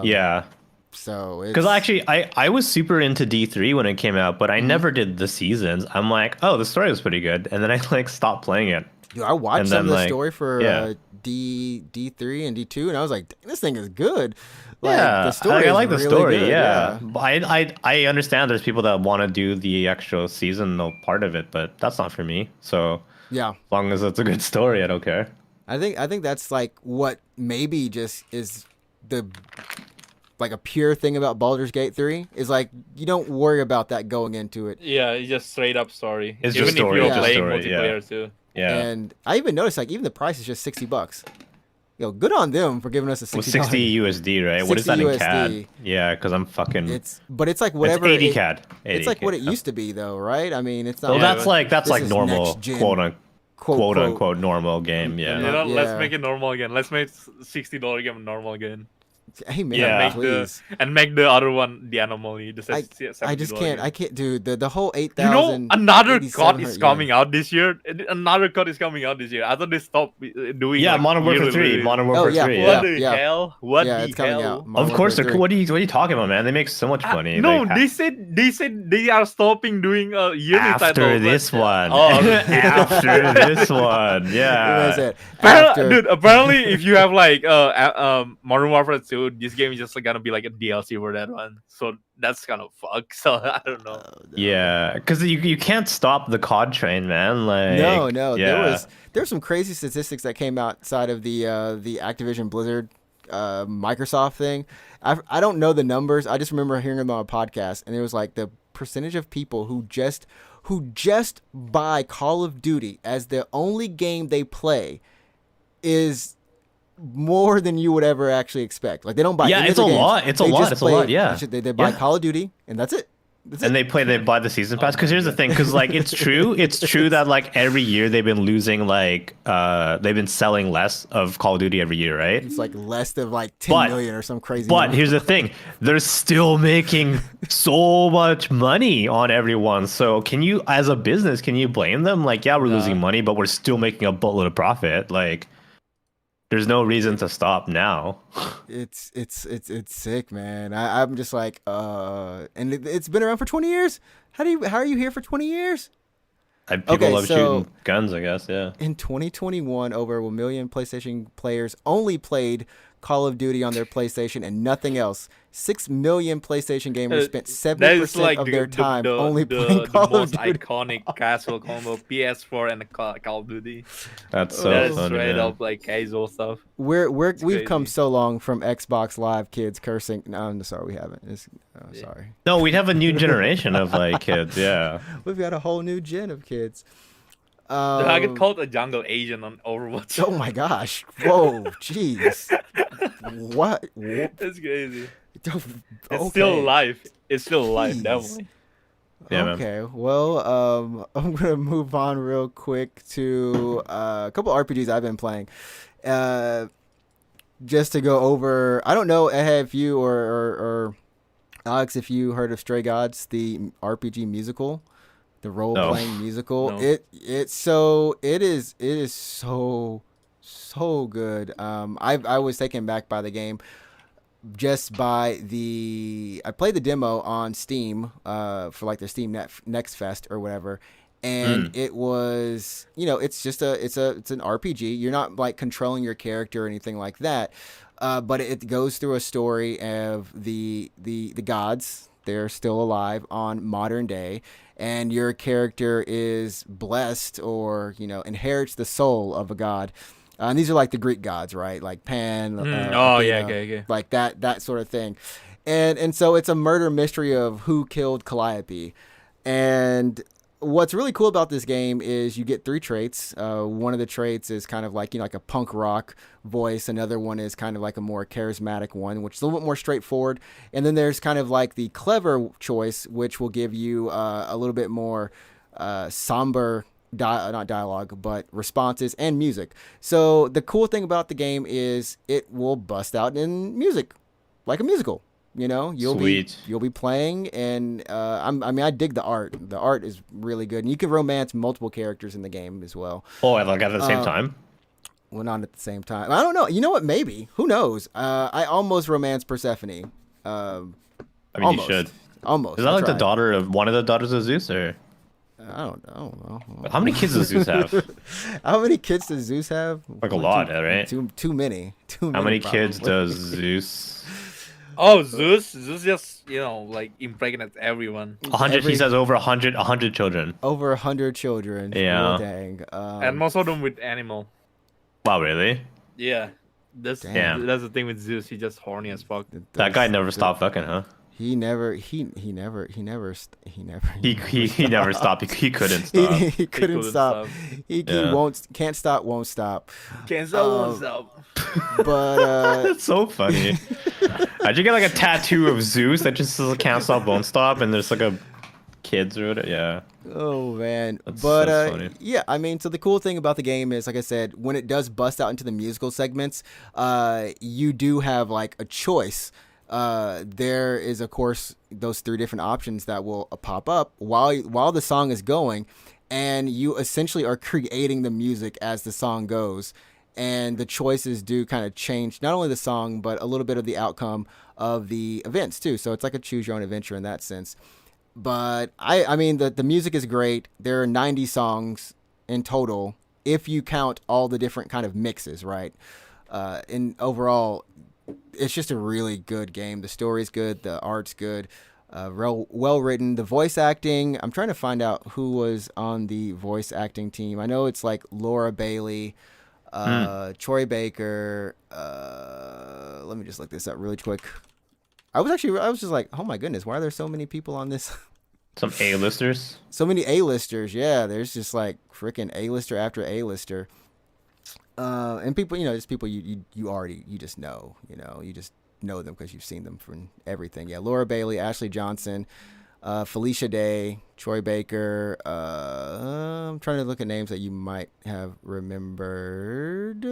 yeah. So it's, Because actually, I was super into D3 when it came out, but I never did the seasons. I'm like, oh, the story was pretty good, and then I like stopped playing it. Dude, I watched And some then, of the like, story for yeah. D3 and D2, and I was like, "Dang, this thing is good." Like Yeah, the story I is like the really story. good. Yeah, Yeah. but I understand there's people that want to do the actual seasonal part of it, but that's not for me. So Yeah. as long as it's a good story, I don't care. I think that's like what maybe just is the like a pure thing about Baldur's Gate 3 is like you don't worry about that going into it. Yeah, it's just straight up story. It's Even just if story. you're It's just playing story. Yeah, multiplayer too. yeah. And I even noticed like even the price is just $60. Good on them for giving us a Well, 60 60 USD, right? What is 60 that in USD. CAD? Yeah, because I'm fucking. But it's like It's whatever 80 it- CAD. 80 It's like what it CAD. used to be though, right? I mean, it's not Well, Yeah, that's but like this is normal next gen, quote quote. unquote normal game. Yeah. Yeah. Let's Yeah. make it normal again. Let's make $60 game normal again. Hey man, Yeah. Make please. the other one the anomaly. The I just $70 can't. game. I can't, dude. The whole You know, 8,000. another cut is 8,700 coming yen. out this year. Another cut is coming out this year. I thought they stopped doing. Yeah, like, Modern Warfare yearly 3. release. Modern Oh, Warfare yeah. 3. What Yeah. the Yeah. hell? What Yeah, the it's coming hell? out. Modern Of course, Warfare 3. what are you talking about, man? They make so much money. No, Like, they said they are stopping doing yearly after titles. this one. Oh, After this one. What Yeah. is it? Apparently, if you have like Modern Warfare 2, this game is just like, gonna be like a DLC for that one. So that's kind of fucked. So I don't know. Yeah, because you can't stop the COD train, man. Like, No. yeah. There were some crazy statistics that came outside of the Activision Blizzard Microsoft thing. I don't know the numbers. I just remember hearing them on a podcast, and it was like the percentage of people who just buy Call of Duty as the only game they play is more than you would ever actually expect. Like they don't buy. Yeah, any it's other a games. lot. It's a They lot. just It's a play- lot, yeah. They buy Yeah. Call of Duty, and that's it. And they buy the season pass. Because here's the thing. Because like it's true that like every year they've been losing like they've been selling less of Call of Duty every year, right? It's like less than like 10 million or some crazy. But number. here's the thing: they're still making so much money on everyone. So can you, as a business, can you blame them? Like, yeah, we're losing money, but we're still making a buttload of profit. Like, there's no reason to stop now. It's sick, man. I'm just like, and it's been around for 20 years. How are you here for 20 years? People Okay, love so- shooting guns, I guess. Yeah. In 2021, over 1 million PlayStation players only played Call of Duty on their PlayStation and nothing else. 6 million PlayStation gamers spent 70% of their time only playing Call the of most Duty. iconic casual combo, PS4 and Call of Duty. That's so That is funny, straight man. up like casual stuff. We've come crazy. so long from Xbox Live kids cursing. No, I'm sorry, we haven't. Sorry. No, we'd have a new generation of like kids. Yeah. We've got a whole new gen of kids. I get called a jungle agent on Overwatch. Oh my gosh! Whoa, jeez. What? It's crazy. It's Okay. still alive. It's still alive, Jeez. definitely. Yeah, man. Okay. Well, I'm gonna move on real quick to a couple RPGs I've been playing. Just to go over, I don't know if you or Alex, if you heard of Stray Gods, the RPG musical, the role playing musical. No. It is so good. I was taken back by the game. Just by I played the demo on Steam for like the Steam Next Fest or whatever, and it was, it's just it's an RPG. You're not like controlling your character or anything like that, but it goes through a story of the gods. They're still alive on modern day, and your character is blessed or inherits the soul of a god. And these are like the Greek gods, right? Like Pan. Okay. Like that sort of thing. And so it's a murder mystery of who killed Calliope. And what's really cool about this game is you get 3 traits. One of the traits is kind of like, like a punk rock voice. Another one is kind of like a more charismatic one, which is a little bit more straightforward. And then there's kind of like the clever choice, which will give you a little bit more somber not dialogue, but responses and music. So the cool thing about the game is it will bust out in music, like a musical. You'll be playing, and I dig the art. The art is really good, and you can romance multiple characters in the game as well. Oh, like at the same time? Well, not at the same time. I don't know. You know what? Maybe. Who knows? I almost romanced Persephone. I mean, you should. Almost. Is that I like the tried. daughter of one of the daughters of Zeus, or? I don't know. How many kids does Zeus have? How many kids does Zeus have? Like a lot, right? Too many. How many kids does Zeus? Oh, Zeus just like impregnates everyone. 100. He says over 100 children. Over 100 children. Yeah. Well, dang. And most of them with animal. Wow, really? Yeah. That's Damn. the thing with Zeus. He's just horny as fuck. That guy never stopped fucking, huh? He never He never stopped. He couldn't stop. he couldn't stop. He can't stop, won't stop. Can't stop, won't stop. But That's so funny. How'd you get like a tattoo of Zeus that just says can't stop, won't stop, and there's like a kids or whatever? Yeah. Oh man. That's funny. Yeah, I mean, so the cool thing about the game is, like I said, when it does bust out into the musical segments, you do have like a choice. There is, of course, those 3 different options that will pop up while the song is going, and you essentially are creating the music as the song goes. And the choices do kind of change not only the song, but a little bit of the outcome of the events too. So it's like a choose your own adventure in that sense. But I mean, the music is great. There are 90 songs in total, if you count all the different kind of mixes, right? And overall, it's just a really good game. The story's good. The art's good. Well written. The voice acting, I'm trying to find out who was on the voice acting team. I know it's like Laura Bailey, Troy Baker. Let me just look this up really quick. I was just like, oh my goodness, why are there so many people on this? Some A-listers. So many A-listers, yeah. There's just like freaking A-lister after A-lister. And people, just people you just know, you just know them because you've seen them from everything. Yeah, Laura Bailey, Ashley Johnson, Felicia Day, Troy Baker. I'm trying to look at names that you might have remembered.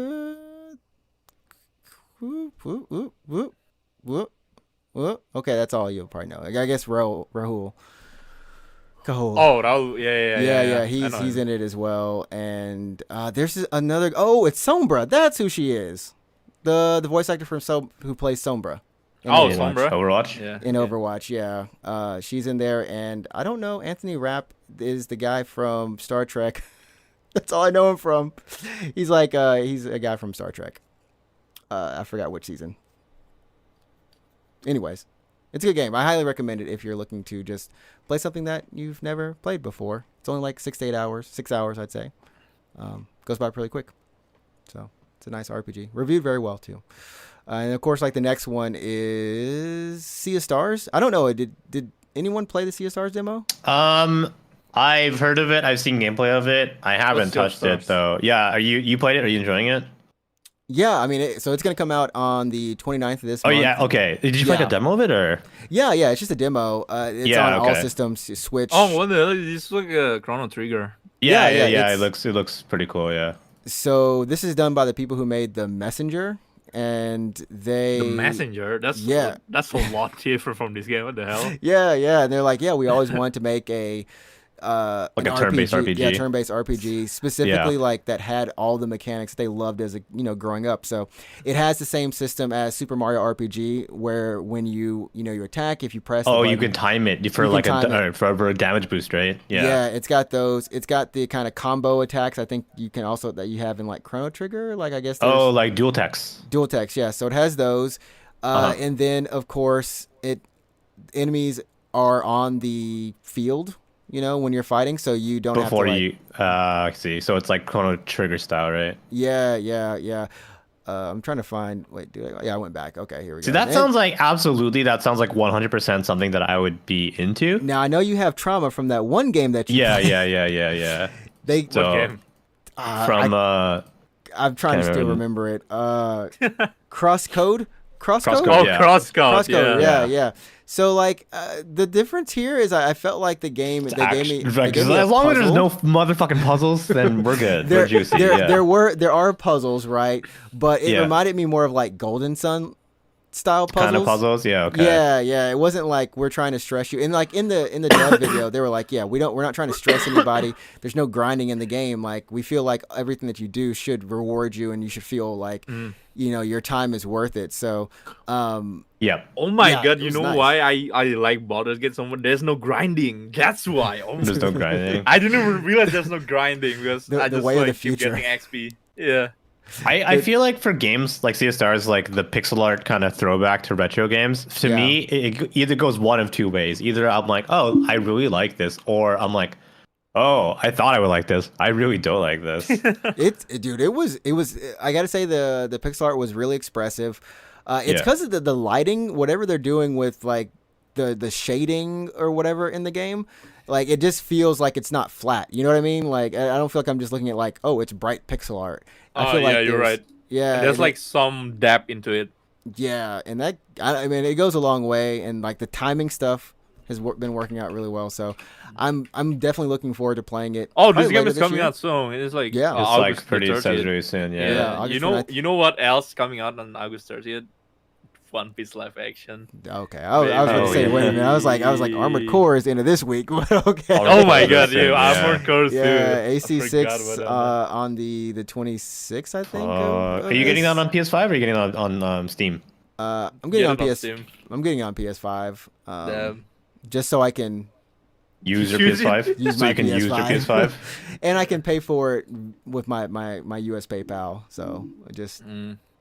Okay, that's all you'll probably know. I guess Rahul. Oh, Raul, yeah. He's in it as well. And there's another. Oh, it's Sombra. That's who she is. The voice actor from who plays Sombra. Sombra. Overwatch. Yeah. In Overwatch, yeah. She's in there, and I don't know. Anthony Rapp is the guy from Star Trek. That's all I know him from. He's like he's a guy from Star Trek. I forgot which season. Anyways, it's a good game. I highly recommend it if you're looking to just play something that you've never played before. It's only like 6 to 8 hours. 6 hours, I'd say. Goes by pretty quick. So it's a nice RPG. Reviewed very well too. And of course, like the next one is Sea of Stars. I don't know. Did anyone play the Sea of Stars demo? I've heard of it. I've seen gameplay of it. I haven't touched it though. Yeah, you played it? Are you enjoying it? Yeah, I mean, so it's going to come out on the 29th of this month. Oh, yeah, okay. Did you play a demo of it, or? Yeah, it's just a demo. It's on all systems, Switch. Oh, what the hell? This is like a Chrono Trigger. Yeah. It looks pretty cool, yeah. So this is done by the people who made The Messenger, and they... The Messenger? That's a lot different from this game. What the hell? Yeah. And they're like, we always wanted to make a... like a turn-based RPG. Yeah, turn-based RPG, specifically like that had all the mechanics they loved as growing up. So it has the same system as Super Mario RPG, where when you attack, if you press the button, you can time it for a damage boost, right? Yeah, it's got those. It's got the kind of combo attacks. I think you can also that you have in like Chrono Trigger. Like I guess. Like dual techs. Dual techs, yeah. So it has those, and then of course enemies are on the field. When you're fighting, so you don't have to I see. So it's like Chrono Trigger style, right? Yeah. I'm trying to find. Wait, I went back. Okay, here we go. See, that sounds like 100% something that I would be into. Now I know you have trauma from that one game that you. Yeah. What game? I'm trying to still remember it. Crosscode. Crosscode. Yeah. So like the difference here is I felt like the game they gave me as long as there's no motherfucking puzzles, then we're good. We're juicy. There are puzzles, right? But it reminded me more of like Golden Sun style puzzles. Kind of puzzles, yeah, okay. Yeah. It wasn't like we're trying to stress you. And like in the dev video, they were like, yeah, we're not trying to stress anybody. There's no grinding in the game. Like we feel like everything that you do should reward you, and you should feel like your time is worth it. So, yeah. Oh my god, it you was know nice. why I like Baldur's Gate so much? There's no grinding. That's why. Oh There's no grinding. I didn't even realize there's no grinding because I The just way of the like keep future. getting XP. Yeah. I feel like for games like CSR is like the pixel art kind of throwback to retro games. To me, it either goes one of two ways. Either I'm like, oh, I really like this, or I'm like, oh, I thought I would like this. I really don't like this. Dude, it was. I gotta say the pixel art was really expressive. It's Yeah. because of the lighting, whatever they're doing with like the shading or whatever in the game. Like it just feels like it's not flat. You know what I mean? Like I don't feel like I'm just looking at like, oh, it's bright pixel art. I feel like yeah, you're right. Yeah, There's and like some depth into it. yeah, and that I mean it goes a long way, and like the timing stuff has been working out really well. So I'm definitely looking forward to playing it. Oh, this probably game later is this coming year. out soon. It's like Yeah. It's August like pretty 30th. says really soon. Yeah. Yeah. August You 29th. know what else coming out on August 30th? One Piece live action. Okay, I was going to Oh, say, yeah. wait a minute. I was like, Armored Core is into this week. Okay. Oh my August god, 30th, you yeah. Armored Core too. Yeah, I forgot AC6 about that. on the 26th, I think. Are you getting that on PS5 or are you getting it on Steam? I'm getting Get on it on PS. Steam. I'm getting it on PS5. Damn. Just so I can Use your Use it. PS5? use So my you can use your PS5. PS5? and I can pay for it with my US PayPal. So just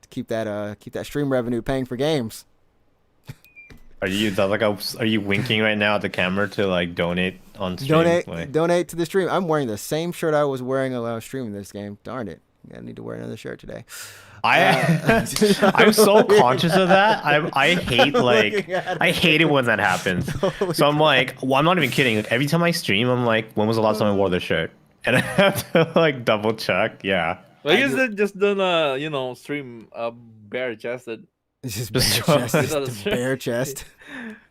keep that stream revenue paying for games. Are you winking right now at the camera to like donate on stream? Donate to the stream. I'm wearing the same shirt I was wearing when I was streaming this game. Darn it. I need to wear another shirt today. I'm so conscious of that. I hate it when that happens. So I'm like, well, I'm not even kidding. Like every time I stream, I'm like, when was the last time I wore this shirt? And I have to like double check. Yeah. Like is it just done stream bare chested? It's just Just bare chest. show- Just bare chest.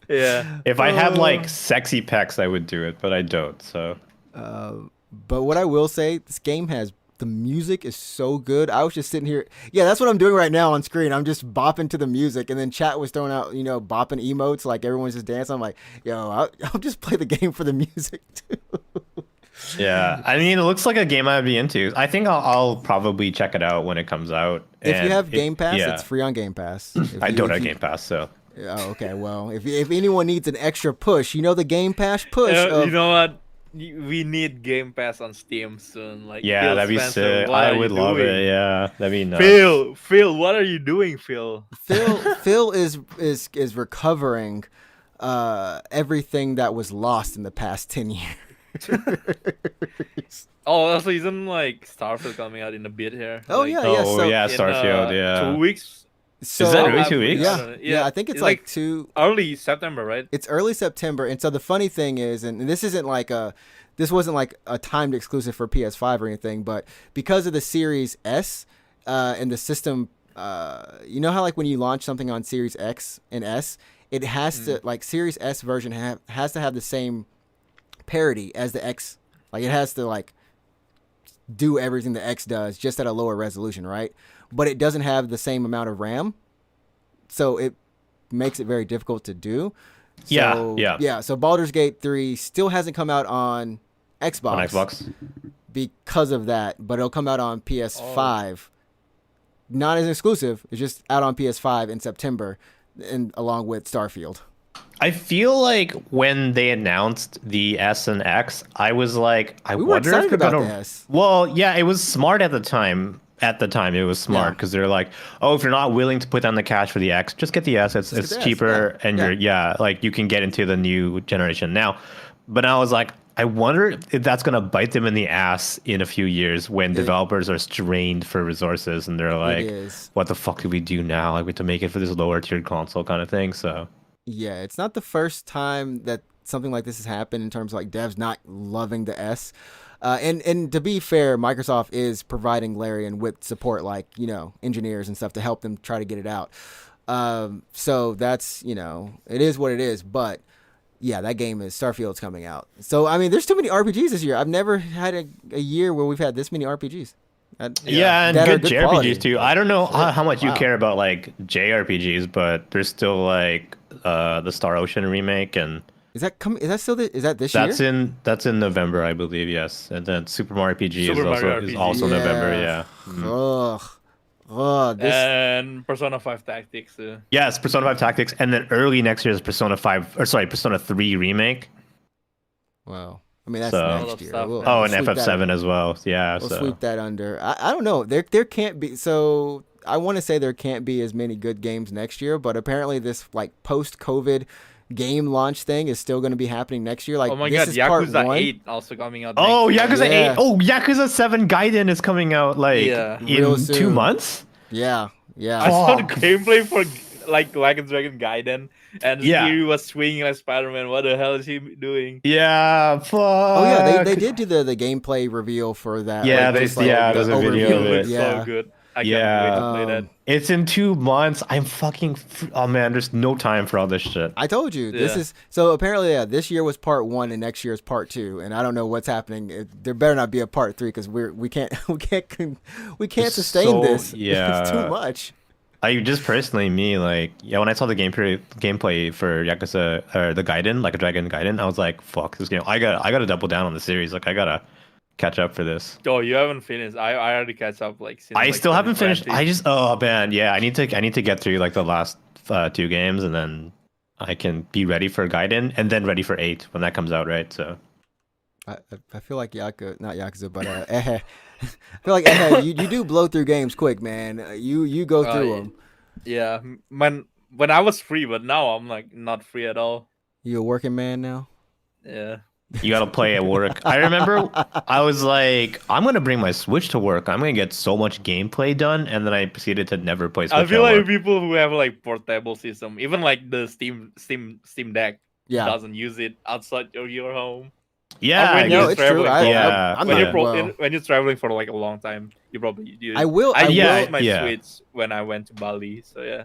Yeah. If I had like sexy pecs, I would do it, but I don't. So But what I will say, this game has the music is so good. I was just sitting here. Yeah, that's what I'm doing right now on screen. I'm just bopping to the music, and then chat was throwing out, bopping emotes like everyone's just dancing. I'm like, yo, I'll just play the game for the music too. yeah, I mean, it looks like a game I'd be into. I think I'll probably check it out when it comes out. If you And have Game Pass, yeah. it's free on Game Pass. I don't have Game Pass, so Oh, okay. Well, if anyone needs an extra push, the Game Pass push. You know what? We need Game Pass on Steam soon. Like yeah, Phil that'd be Spencer, sick. what I are would you love doing? it. Yeah, that'd be nuts. Phil, what are you doing, Phil? Phil is recovering everything that was lost in the past 10 years. Oh, also isn't like Starfield coming out in a bit here? Oh, Like, yeah. Oh so- yeah, in, Starfield. Yeah. 2 weeks. So, Is that really 2 weeks? Yeah, I think it's like two. early September, right? It's early September, and so the funny thing is, and this wasn't like a timed exclusive for PS5 or anything, but because of the Series S and the system, you know how like when you launch something on Series X and S, it has to like Series S version has to have the same parity as the X, like it has to like do everything the X does, just at a lower resolution, right? But it doesn't have the same amount of RAM, so it makes it very difficult to do. So, Yeah. So Baldur's Gate 3 still hasn't come out on Xbox. On Xbox. Because of that, but it'll come out on PS5. Not as exclusive. It's just out on PS5 in September, and along with Starfield. I feel like when they announced the S and X, I was like, I We were wonder if excited they're about gonna. the S. Well, yeah, it was smart at the time. At the time, it was smart Yeah. because they're like, oh, if you're not willing to put down the cash for the X, just get the S. It's get the S, cheaper, yeah. and Yeah. like you can get into the new generation now. But I was like, I wonder if that's gonna bite them in the ass in a few years when developers are strained for resources and they're like, is. what the fuck do we do now? Like we have to make it for this lower tiered console kind of thing. So Yeah, it's not the first time that something like this has happened in terms of like devs not loving the S. And to be fair, Microsoft is providing Larian with support, like, engineers and stuff to help them try to get it out. So that's, it is what it is. But yeah, that game is Starfield's coming out. So, I mean, there's too many RPGs this year. I've never had a year where we've had this many RPGs. Yeah, and that are good quality. JRPGs too. I don't know how much you Wow. care about like JRPGs, but there's still like the Star Ocean remake, and Is that coming? Is that still? Is that this that's year? in November, I believe. Yes, and then Super Mario RPG Super Mario is RPG. also November. Yeah. Yeah. Mhm. Ugh. Ugh. This. And Persona 5 Tactics. Yes, Persona 5 Tactics, and then early next year is Persona 3 remake. Wow. I mean, that's So- A lot next of year. stuff, We'll, man. Oh, we'll and sweep FF7 that, as well. Yeah. we'll So sweep that under. I don't know. There can't be. So I want to say there can't be as many good games next year, but apparently this like post-COVID game launch thing is still going to be happening next year. Like, Oh my this god, is part Yakuza 1. 8 also coming out. Oh, next Yakuza year. 8. Oh, Yakuza 7 Gaiden is coming out like Yeah. Real in 2 soon. months. Yeah. I Yeah. saw the Fuck. gameplay for like and Dragon Gaiden, and Yeah. Kiryu was swinging like Spider-Man. What the hell is he doing? Yeah, fuck. Oh yeah, they did do the gameplay reveal for that. Yeah, like, they- just, like, yeah, the there's a video It of overview. it. looks Yeah. so good. I Yeah. can't wait to play that. It's in 2 months. I'm fucking. Oh man, there's no time for all this shit. I told you this Yeah. is so. Apparently, yeah, this year was part 1 and next year is part 2, and I don't know what's happening. There better not be a part 3 because we can't It's sustain so- this. yeah. It's too much. I just personally me like when I saw the gameplay for Yakuza or the Gaiden, like a Dragon Gaiden, I was like, fuck this game. I gotta double down on the series. Like I gotta catch up for this. Oh, you haven't finished. I already catch up like. Since, I like, still haven't finished. 2020. I just oh man, yeah. I need to get through like the last 2 games, and then I can be ready for Gaiden, and then ready for 8 when that comes out, right? So I feel like not Yakuza, but I feel like you do blow through games quick, man. You go through them. Yeah, when I was free, but now I'm like not free at all. You a working man now? Yeah. you gotta play at work. I remember I was like, I'm gonna bring my Switch to work. I'm gonna get so much gameplay done, and then I proceeded to never play Switch I feel at like work. people who have like portable system, even like the Steam Deck, Yeah. doesn't use it outside of your home. Yeah, when No, you're it's true. traveling. Yeah. I'm When not, you're well, when you're traveling for like a long time, you probably do. I will. I yeah, used my yeah. Switch when I went to Bali, so yeah.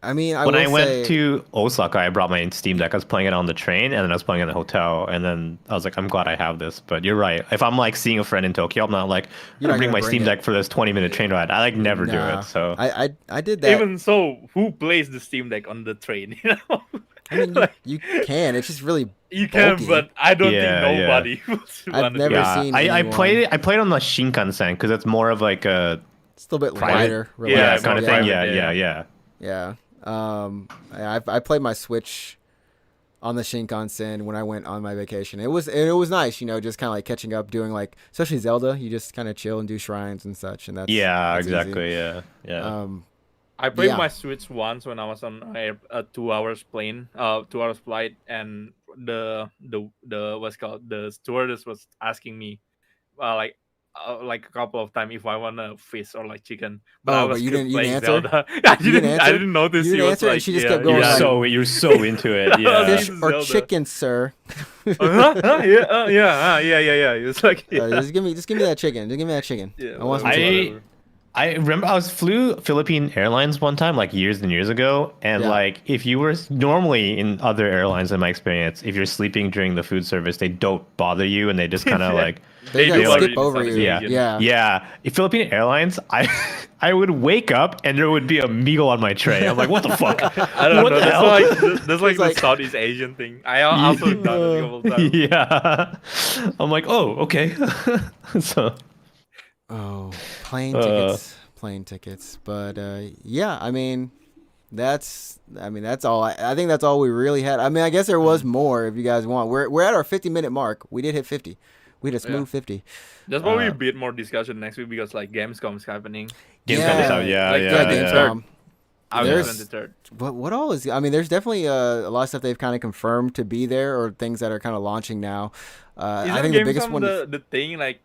I mean, when will I went say, to Osaka, I brought my Steam Deck. I was playing it on the train, and then I was playing it in the hotel. And then I was like, I'm glad I have this. But you're right. If I'm like seeing a friend in Tokyo, I'm not like, You're I'm not gonna bring my gonna Steam bring it. Deck for this 20-minute train ride. I like never do Nah. it. So I did that. Even so, who plays the Steam Deck on the train? You know, I mean, like, you can. It's just really. you can, bulky. but I don't Yeah, think yeah. nobody. would I've wanna do never it. yeah, seen I anyone. played on the Shinkansen because it's more of like a It's a little bit private- lighter. Yeah, relaxed, kind of more thing. private, Yeah, yeah. yeah. Yeah. I played my Switch on the Shinkansen when I went on my vacation. It was nice, just kind of like catching up, doing like, especially Zelda. You just kind of chill and do shrines and such, and that's Yeah, that's easy. exactly. Yeah, yeah. I played Yeah. my Switch once when I was on a 2 hours plane, 2 hours flight, and the what's it called, the stewardess was asking me, like a couple of times if I want a fish or like chicken, but I Oh, was but you kept didn't- you playing didn't answer? Zelda. I You didn't answer? didn't notice You he didn't was answer, and like, she just yeah, kept going, yeah. like- you're so into it. Yeah. Yeah. Fish or Zelda. chicken, sir. Yeah. It's like, yeah. Just give me that chicken. Just give me that chicken. Yeah, I want some whatever. chicken. I remember I flew Philippine Airlines one time, like years and years ago, and Yeah. like if you were normally in other airlines, in my experience, if you're sleeping during the food service, they don't bother you and they just kind of like They do gotta already skip over decide you. Yeah. Yeah. yeah. In Philippine Airlines, I would wake up and there would be a meal on my tray. I'm like, what the fuck? I don't What know. the That's hell? that's like It's the like- Southeast Asian thing. I also done it a couple times. Yeah. I'm like, oh, okay. So Oh, plane tickets. But yeah, I mean, that's all. I think that's all we really had. I mean, I guess there was more if you guys want. We're at our 50-minute mark. We did hit 50. We had a smooth 50. There's probably a bit more discussion next week because like Gamescom is happening. Gamescom is out. Yeah, Like, yeah, yeah, yeah. Gamescom. August There's- 23rd. What all is? I mean, there's definitely a lot of stuff they've kind of confirmed to be there, or things that are kind of launching now. I Isn't think the biggest Gamescom one. the thing like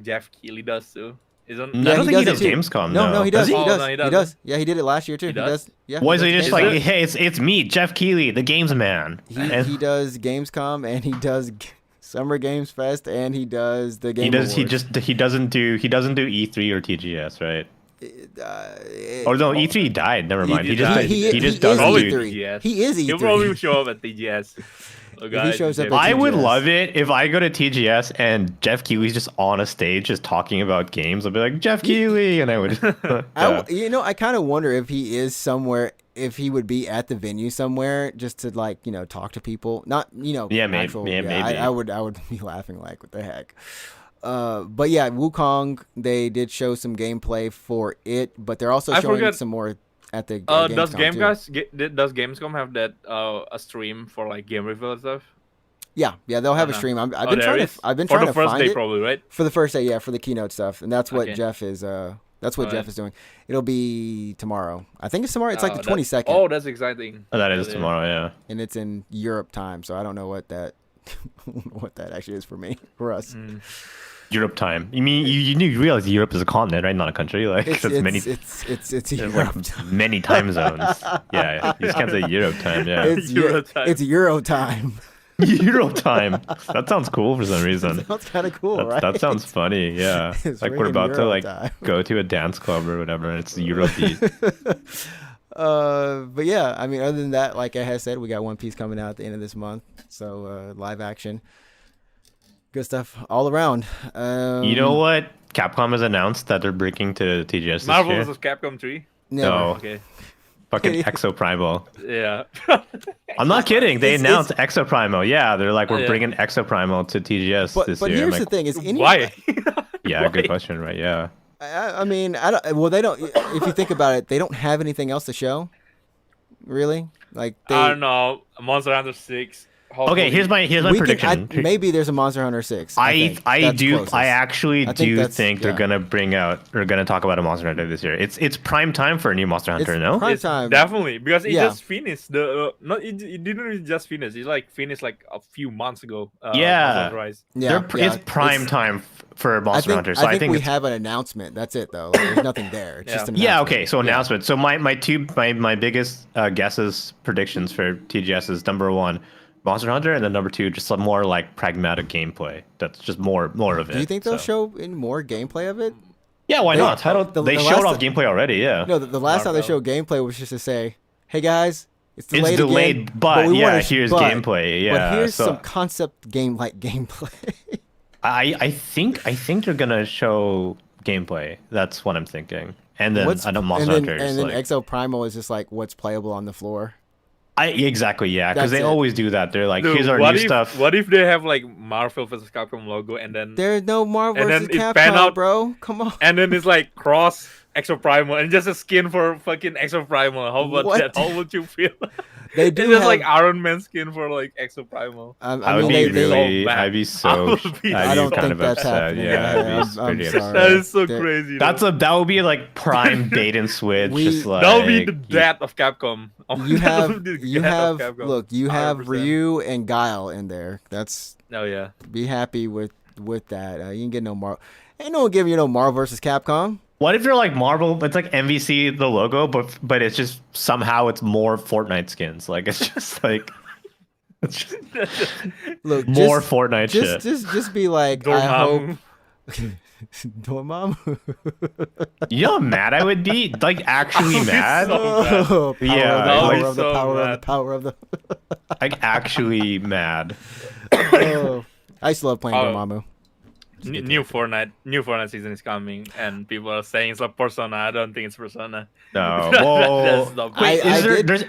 Jeff Keighley does too? Isn't No, I don't think he does it too. Gamescom. No, he does. he? He Oh, does. no, he He doesn't. does. Yeah, he did it last year too. He He does? does. Yeah. Was he he does just Gamescom. like, hey, it's me, Jeff Keighley, the games man? He does Gamescom, and he does Summer Games Fest, and he does the Game He does. Awards. He doesn't do E3 or TGS, right? Uh, Or no, E3 died. Never mind. He died. just he he just is doesn't Probably do. E3. TGS. He is E3. He'll probably show up at TGS. A If guy he shows up, Jeff at I would TGS. love it if I go to TGS and Jeff Keighley's just on a stage just talking about games. I'd be like, Jeff Keighley, and I would. Yeah. I kind of wonder if he is somewhere, if he would be at the venue somewhere just to like, talk to people. Not, Yeah, maybe. actual. Yeah, maybe. I would be laughing like, what the heck. But yeah, Wukong, they did show some gameplay for it, but they're also showing forgot- some more at the does Gamescom too. does Gamescom have that a stream for like game reveal and stuff? Yeah, they'll have a no. stream. I've Oh, been there trying is? to I've been For trying the to first find day, it probably, right? for the first day, yeah, for the keynote stuff, and that's what Okay. Jeff is. That's what Jeff Alright. is doing. It'll be tomorrow. I think it's tomorrow. It's like the that- 22nd, Oh, that's exciting. Oh, that is Yeah. tomorrow, yeah. and it's in Europe time. So I don't know what that what that actually is for me, for us. Mm. Europe time. You mean you realize Europe is a continent, right? Not a country. Like It's that's many. it's There's Europe. like many time zones. Yeah, you just can't say Europe time. Yeah, It's Euro time. It's Euro time. Euro time. That sounds cool for some reason. Sounds kind of cool, right? That sounds funny. Yeah, It's like we're ringing about to Euro like time. go to a dance club or whatever, and it's Euro beat. But yeah, I mean, other than that, like I had said, we got One Piece coming out at the end of this month, so live action, good stuff all around. You know what? Capcom has announced that they're breaking to TGS this Marvel year. vs. Capcom 3. Never. No. Okay. Fucking Exoprimal. Yeah. I'm not kidding. They It's- announced Exoprimal. Yeah, they're like, we're Yeah. bringing Exoprimal to TGS But this but year. I'm here's the like, thing: is any Why? yeah, Why? good question, right? Yeah. I mean, I don't. Well, they don't. If you think about it, they don't have anything else to show. Really, like they. I don't know. Monster Hunter 6. Okay, here's my we prediction. maybe there's a Monster Hunter 6. I That's do closest. I actually I think do that's- think they're yeah. gonna bring out or gonna talk about a Monster Hunter this year. It's prime time for a new Monster Hunter, It's no? prime It's time. definitely because it Yeah. just finished the not it didn't really just finish. It like finished like a few months ago. Yeah. Monster Hunter Rise. Yeah, It's prime time for Monster Hunter. So I think we it's, have an announcement. That's it, though. Like, there's nothing there. It's just an yeah, announcement. okay. So announcement. So my biggest guesses predictions for TGS is number 1, Monster Hunter, and then number 2, just some more like pragmatic gameplay. That's just more of it. Do you think they'll so. show any more gameplay of it? Yeah, why They- not? I don't, the they last showed off ti- gameplay already. Yeah. No, the last time they Marvel. showed gameplay was just to say, "Hey guys, it's It's delayed, delayed, again, but we yeah, wanna here's gameplay. Yeah, but here's so- some concept game like gameplay." I think they're gonna show gameplay. That's what I'm thinking. And then I know Monster and Hunter then, is and then like Exo Primal is just like what's playable on the floor. exactly, yeah, because That's they it. always do that. They're like, Dude, here's our what new if, stuff. What if they have like Marvel vs. Capcom logo and then There's no Marvel And then vs. it pan Capcom, out- bro. Come on. it's like cross Exo Primal and just a skin for fucking Exo Primal? How about What? that? How would you feel? They It's do just have, like Iron Man skin for like Exo Primal. I I would mean, be they, really, bad. I'd be I so, would be I I'd don't be kind think of that's upset. happening. Yeah, I'd be I'm pretty sorry. upset. That is so They- crazy. That would be like prime bait and switch. We- just like that would be the death of Capcom. you That have would be the you death have of Capcom. look, you have 100%. Ryu and Guile in there. That's Oh yeah. be happy with that. You can get no Marvel. Ain't no one giving you no Marvel versus Capcom. What if you're like Marvel? It's like MVC the logo, but it's just somehow it's more Fortnite skins. Like it's just like it's just Look, more just, Fortnite shit. just be like, I hope Dormammu. Dormammu. You know how mad I would be? Like actually mad? so bad. Yeah, power like- of the so power of the mad. power of the. Like actually mad. Oh, I used to love playing Oh. Dormammu. New Fortnite season is coming, and people are saying it's like Persona. I don't think it's Persona. No. That's Whoa. the I-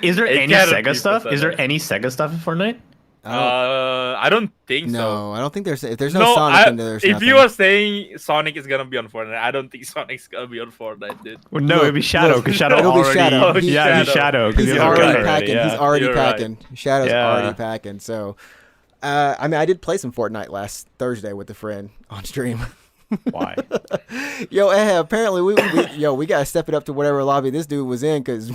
Is there It any gotta Sega be stuff? Is there Persona. any Sega stuff in Fortnite? I don't think so. No, I don't think there's. If there's no Sonic in there, there's if nothing. you are saying Sonic is gonna be on Fortnite, I don't think Sonic's gonna be on Fortnite, dude. Well, no, Look, it'd be Shadow look, because Shadow it'll be already. Shadow. He's Yeah, it'd be Shadow. Shadow because He's he's already right. packing. Yeah. He's already You're right. packing. Shadow's Yeah. already packing. So, I mean, I did play some Fortnite last Thursday with a friend on stream. Why? Yo, apparently we gotta step it up to whatever lobby this dude was in, because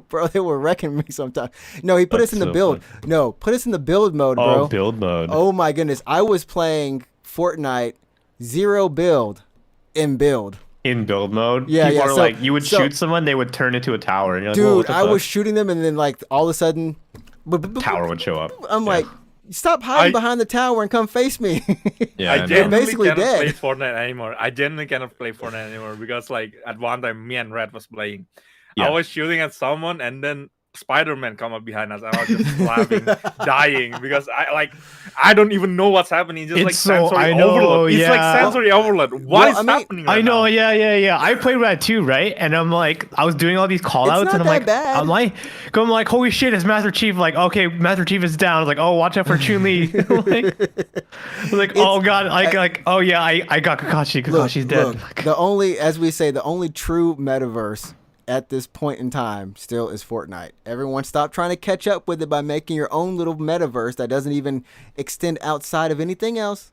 bro, they were wrecking me sometimes. No, he put us That's in the so build. No, put us in the build mode, bro. Oh, build mode. Oh my goodness, I was playing Fortnite 0 build in build. In build mode. Yeah, People yeah, are so- like, you would so- shoot someone, they would turn into a tower, and you're like, whoa, Dude, what the I fuck? was shooting them, and then like all of a sudden, Tower would show up. I'm Yeah. like, stop hiding I- behind the tower and come face me. Yeah, I I know. genuinely basically cannot dead. play Fortnite anymore. I genuinely cannot play Fortnite anymore because like at one time me and Red was playing. Yeah. I was shooting at someone and then Spider-Man come up behind us, and I was just laughing, dying because I don't even know what's happening. Just It's like so- sensory I know, overload. It's like yeah. sensory overload. What is happening? Right I know, now? yeah. I played that too, right? And I'm like, I was doing all these call outs, not and I'm that like, bad. I'm like, holy shit, it's Master Chief. Like, okay, Master Chief is down. I was like, oh, watch out for Chun Li. like, oh god, oh yeah, I got Kakashi. Kakashi's dead. Look, the only true metaverse at this point in time still is Fortnite. Everyone stop trying to catch up with it by making your own little metaverse that doesn't even extend outside of anything else.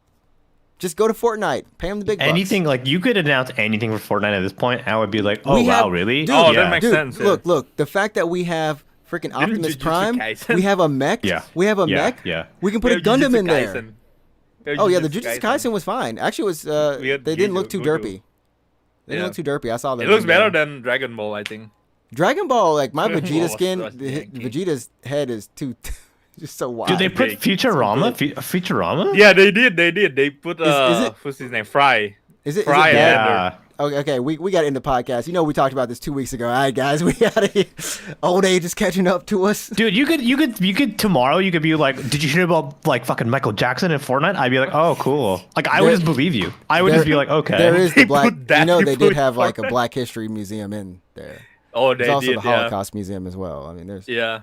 Just go to Fortnite. Pay them the big bucks. Anything, like, you could announce anything for Fortnite at this point, I would be like, oh wow, really? Dude, Oh, yeah. that makes sense. Yeah. Look, the fact that we have freaking Optimus Jujutsu Prime, Kaisen? we have a mech, Yeah. we have a Yeah, mech, yeah. we can put a We have Gundam Jujutsu in there. Kaisen. We have Oh yeah, the Jujutsu Kaisen was fine. Actually, it was We had they didn't look too Goku. derpy. They didn't Yeah. look too derpy. I saw that. It looks better than Dragon Ball, I think. Dragon Ball. Like my Dragon Vegeta Ball skin, was janky. Vegeta's head is too just so wide. Did they put big. Futurama? So Futurama? Yeah, they did. They put Is it- what's his name? Fry. Is it Fry bad? Yeah. Okay, we got to end the podcast. You know, we talked about this 2 weeks ago. All right, guys, we got old age is catching up to us. Dude, you could tomorrow. You could be like, "Did you hear about like fucking Michael Jackson in Fortnite?" I'd be like, "Oh, cool." Like, I would There- just believe you. I would just be like, "Okay." There is the They black. put that You know, they before did have like a Fortnite. Black History Museum in there. Oh, they There's also did. the Yeah. Holocaust Museum as well. I mean, there's Yeah.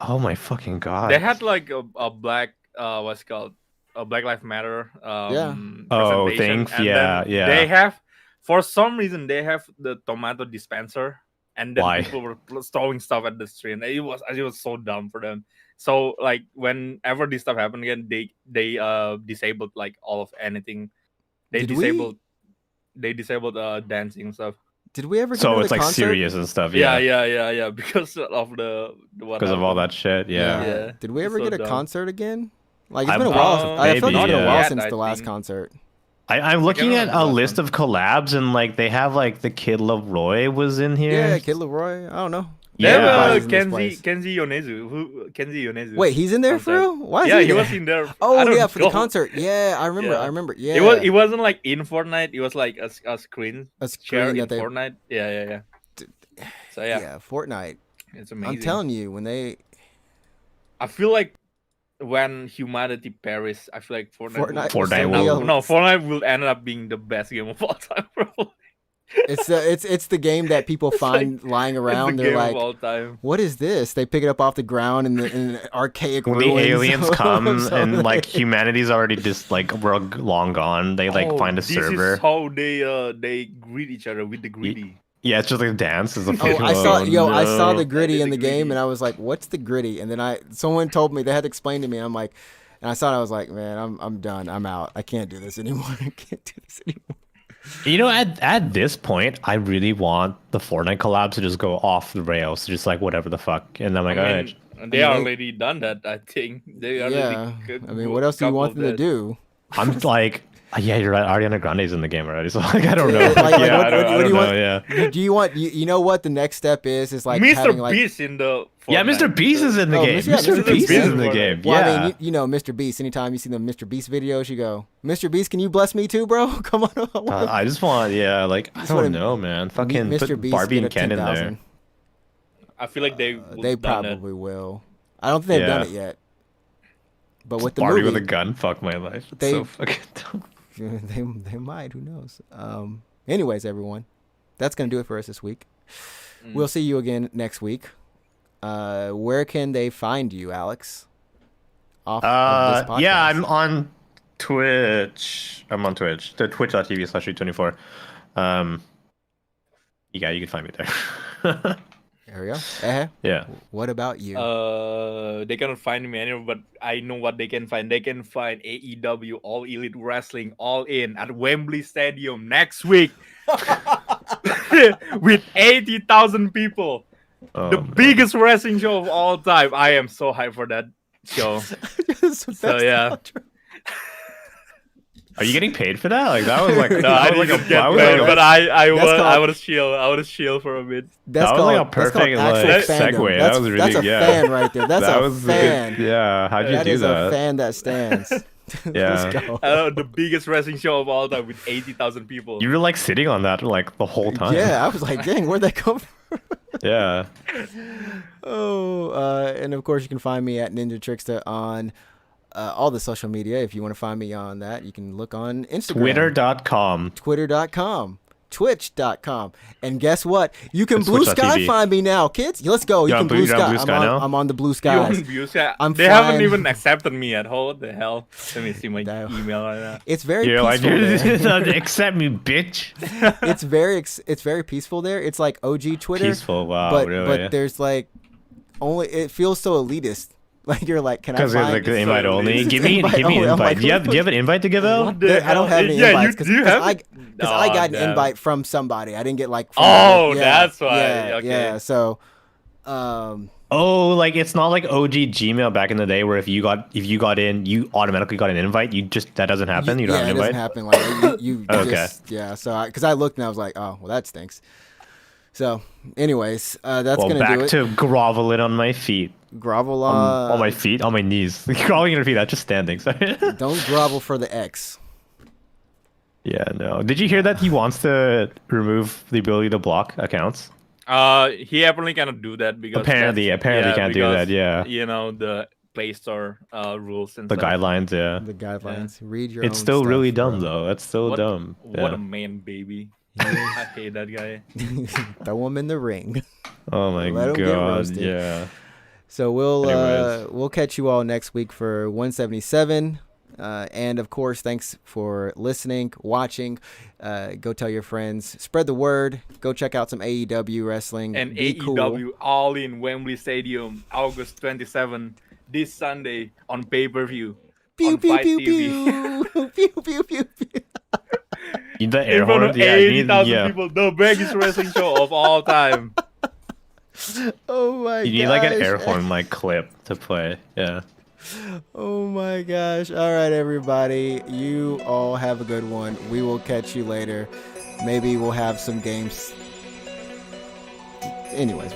Oh my fucking god. They had like a black what's it called, a Black Lives Matter Yeah. Oh, presentation, thing? and Yeah, then yeah. they have, for some reason, they have the tomato dispenser, and then Why? people were throwing stuff at the street, and it was so dumb for them. So like whenever this stuff happened again, they disabled like all of anything. Did we- They disabled dancing and stuff. Did we ever? Go So to it's the like concert? serious and stuff. Yeah, Yeah. because of the what Because of all happened. that shit. Yeah. Yeah. Did we It's ever so get a dumb. concert again? Like it's I've- been a while. I feel like it's maybe, been a while yeah. since I the last think. concert. I'm looking at remember a that list one. of collabs, and like they have like the Kid Leroy was in here. Yeah, Kid Leroy. I don't know. They have Everybody's in this place. Kenzie Yonezu. Kenzie Yonezu. Wait, he's in there for concert. real? Why is Yeah, he he there? was in there. I Oh don't yeah, for the know. concert. Yeah, I remember. Yeah. I remember. Yeah, It wasn't like in Fortnite. It was like a screen a share screen in that they. Fortnite. Yeah. So yeah, Yeah, Fortnite. it's amazing. I'm telling you, when they I feel like when humanity perishes, I feel like Fortnite Fortnite will end up being the best game of all time, bro. it's the game that people find lying around. It's the They're game like, of all time. what is this? They pick it up off the ground in an archaic When the ruins aliens of come and something. like humanity's already just like we're long gone. They like find a this server. is how they greet each other with the greedy. Yeah, it's just like a dance. It's a Oh, I saw I saw no. the gritty did in the the game, gritty. and I was like, "What's the gritty?" And then someone told me they had to explain to me. I'm like, and I saw it. I was like, "Man, I'm done. I'm out. I can't do this anymore. I can't do this anymore." You know, at this point, I really want the Fortnite collabs to just go off the rails, just like whatever the fuck. And I'm like, I all mean, right. they already done that. I think they already. Yeah. I mean, what else do you want them to do? I'm like, yeah, you're right. Ariana Grande's in the game already, so like, I don't know. Like, what- yeah, what I do don't you know. want? Yeah. Do you want? You know what the next step is like Mr. having, like, Beast in the. Yeah, Fortnite. Mr. Beast is in the Oh, game. Mr. yeah, Mr. Mr. Beast Beast is is in the in game. Well, Yeah. I mean, you know, Mr. Beast. Anytime you see the Mr. Beast videos, you go, "Mr. Beast, can you bless me too, bro? Come on." I just want, like, I Just wanna don't know, man. Fucking Mr. put Beast Barbie get and a Ken in 10,000. there. I feel like they. They done that. probably will. I don't think they've done Yeah. it yet. But with the Barbie movie, with a gun. Fuck my life. It's They- so fucking dumb. they might. Who knows? Anyways, everyone, that's gonna do it for us this week. We'll see you again next week. Where can they find you, Alex? Off of this podcast. Yeah, I'm on Twitch. I'm on Twitch. The twitch.tv/24. Yeah, you can find me there. There we go. Yeah. What about you? They cannot find me anywhere, but I know what they can find. They can find AEW, All Elite Wrestling, All In at Wembley Stadium next week with 80,000 people. Oh, The man. biggest wrestling show of all time. I am so hyped for that show. So yeah. Are you getting paid for that? Like that was like No, I that was didn't like a, get that was paid, like but a, I That's was called- I was chill for a bit. That's that was like a perfect, like, actual fandom. segue. That That's, was really- that's a yeah. fan right there. That's that a was fan. Good. Yeah, how'd you That do is a that? fan that stands. Yeah. Let's go. The biggest wrestling show of all time with 80,000 people. You were like sitting on that like the whole time. Yeah, I was like, dang, where'd that come from? Yeah. Oh, and of course you can find me at NinjaTrixta on all the social media. If you want to find me on that, you can look on Instagram, Twitter.com. Twitter.com, Twitch.com, and guess what? You can It's Blue Sky Twitch.tv. find me now, kids. Let's go. You You're can on Blue Blue- you're on Sky. Blue Sky now? I'm on the Blue You Skies. want views? Yeah. I'm They haven't flying- even accepted me yet. What the hell? Let me see my No. email right now. It's very You're like, peaceful there. accept me, bitch. It's very peaceful there. It's like OG Twitter. Peaceful. Wow. but really? there's like only it feels so elitist. Like you're like, can I Because it's find? like the invite so only. elitist. Give me Invite an only. I'm invite. like, Do you have an invite to give out? What the I don't have any hell? Yeah, invites do you have? I got an Oh, damn. invite from somebody. I didn't get like. From Oh, yeah, that's why. Yeah, Okay. yeah. So, Oh, like it's not like OG Gmail back in the day where if you got in, you automatically got an invite. You just that doesn't happen. You don't have an it doesn't invite. happen. Like you Okay. just So because I looked and I was like, oh well, that stinks. So, anyways, that's Well, gonna back do it. to groveling on my feet. Grovel On my feet, on my knees. Groveling on your feet. That's just standing. Sorry. Don't grovel for the X. Yeah, no. Did you hear that he wants to remove the ability to block accounts? He apparently cannot do that because Apparently can't do that, yeah. You know the Play Store rules and The stuff. guidelines, yeah. The guidelines. Read your. It's own still stuff, really bro. dumb though. That's still What, dumb. What Yeah. a man, baby. I hate that guy. Throw him in the ring. Oh my Let 'em get god. roasted. Yeah. So Anyways. we'll catch you all next week for 177. And of course, thanks for listening, watching. Go tell your friends, spread the word. Go check out some AEW wrestling. And Be AEW cool. all in Wembley Stadium, August 27, this Sunday on pay-per-view. Pew on pew Fight pew TV. pew pew pew pew pew. Need the air In front horn? of Yeah, you need, 80,000 yeah. people, the biggest wrestling show of all time. Oh my god. You need like an air horn like clip to play. Yeah. Oh my gosh. All right, everybody. You all have a good one. We will catch you later. Maybe we'll have some games. Anyways,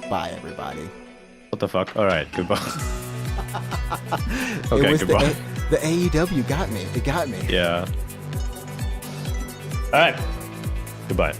bye, everybody. What the fuck? Alright, goodbye. It Okay, was goodbye. the AEW got me. It got me. Yeah. Alright. Goodbye.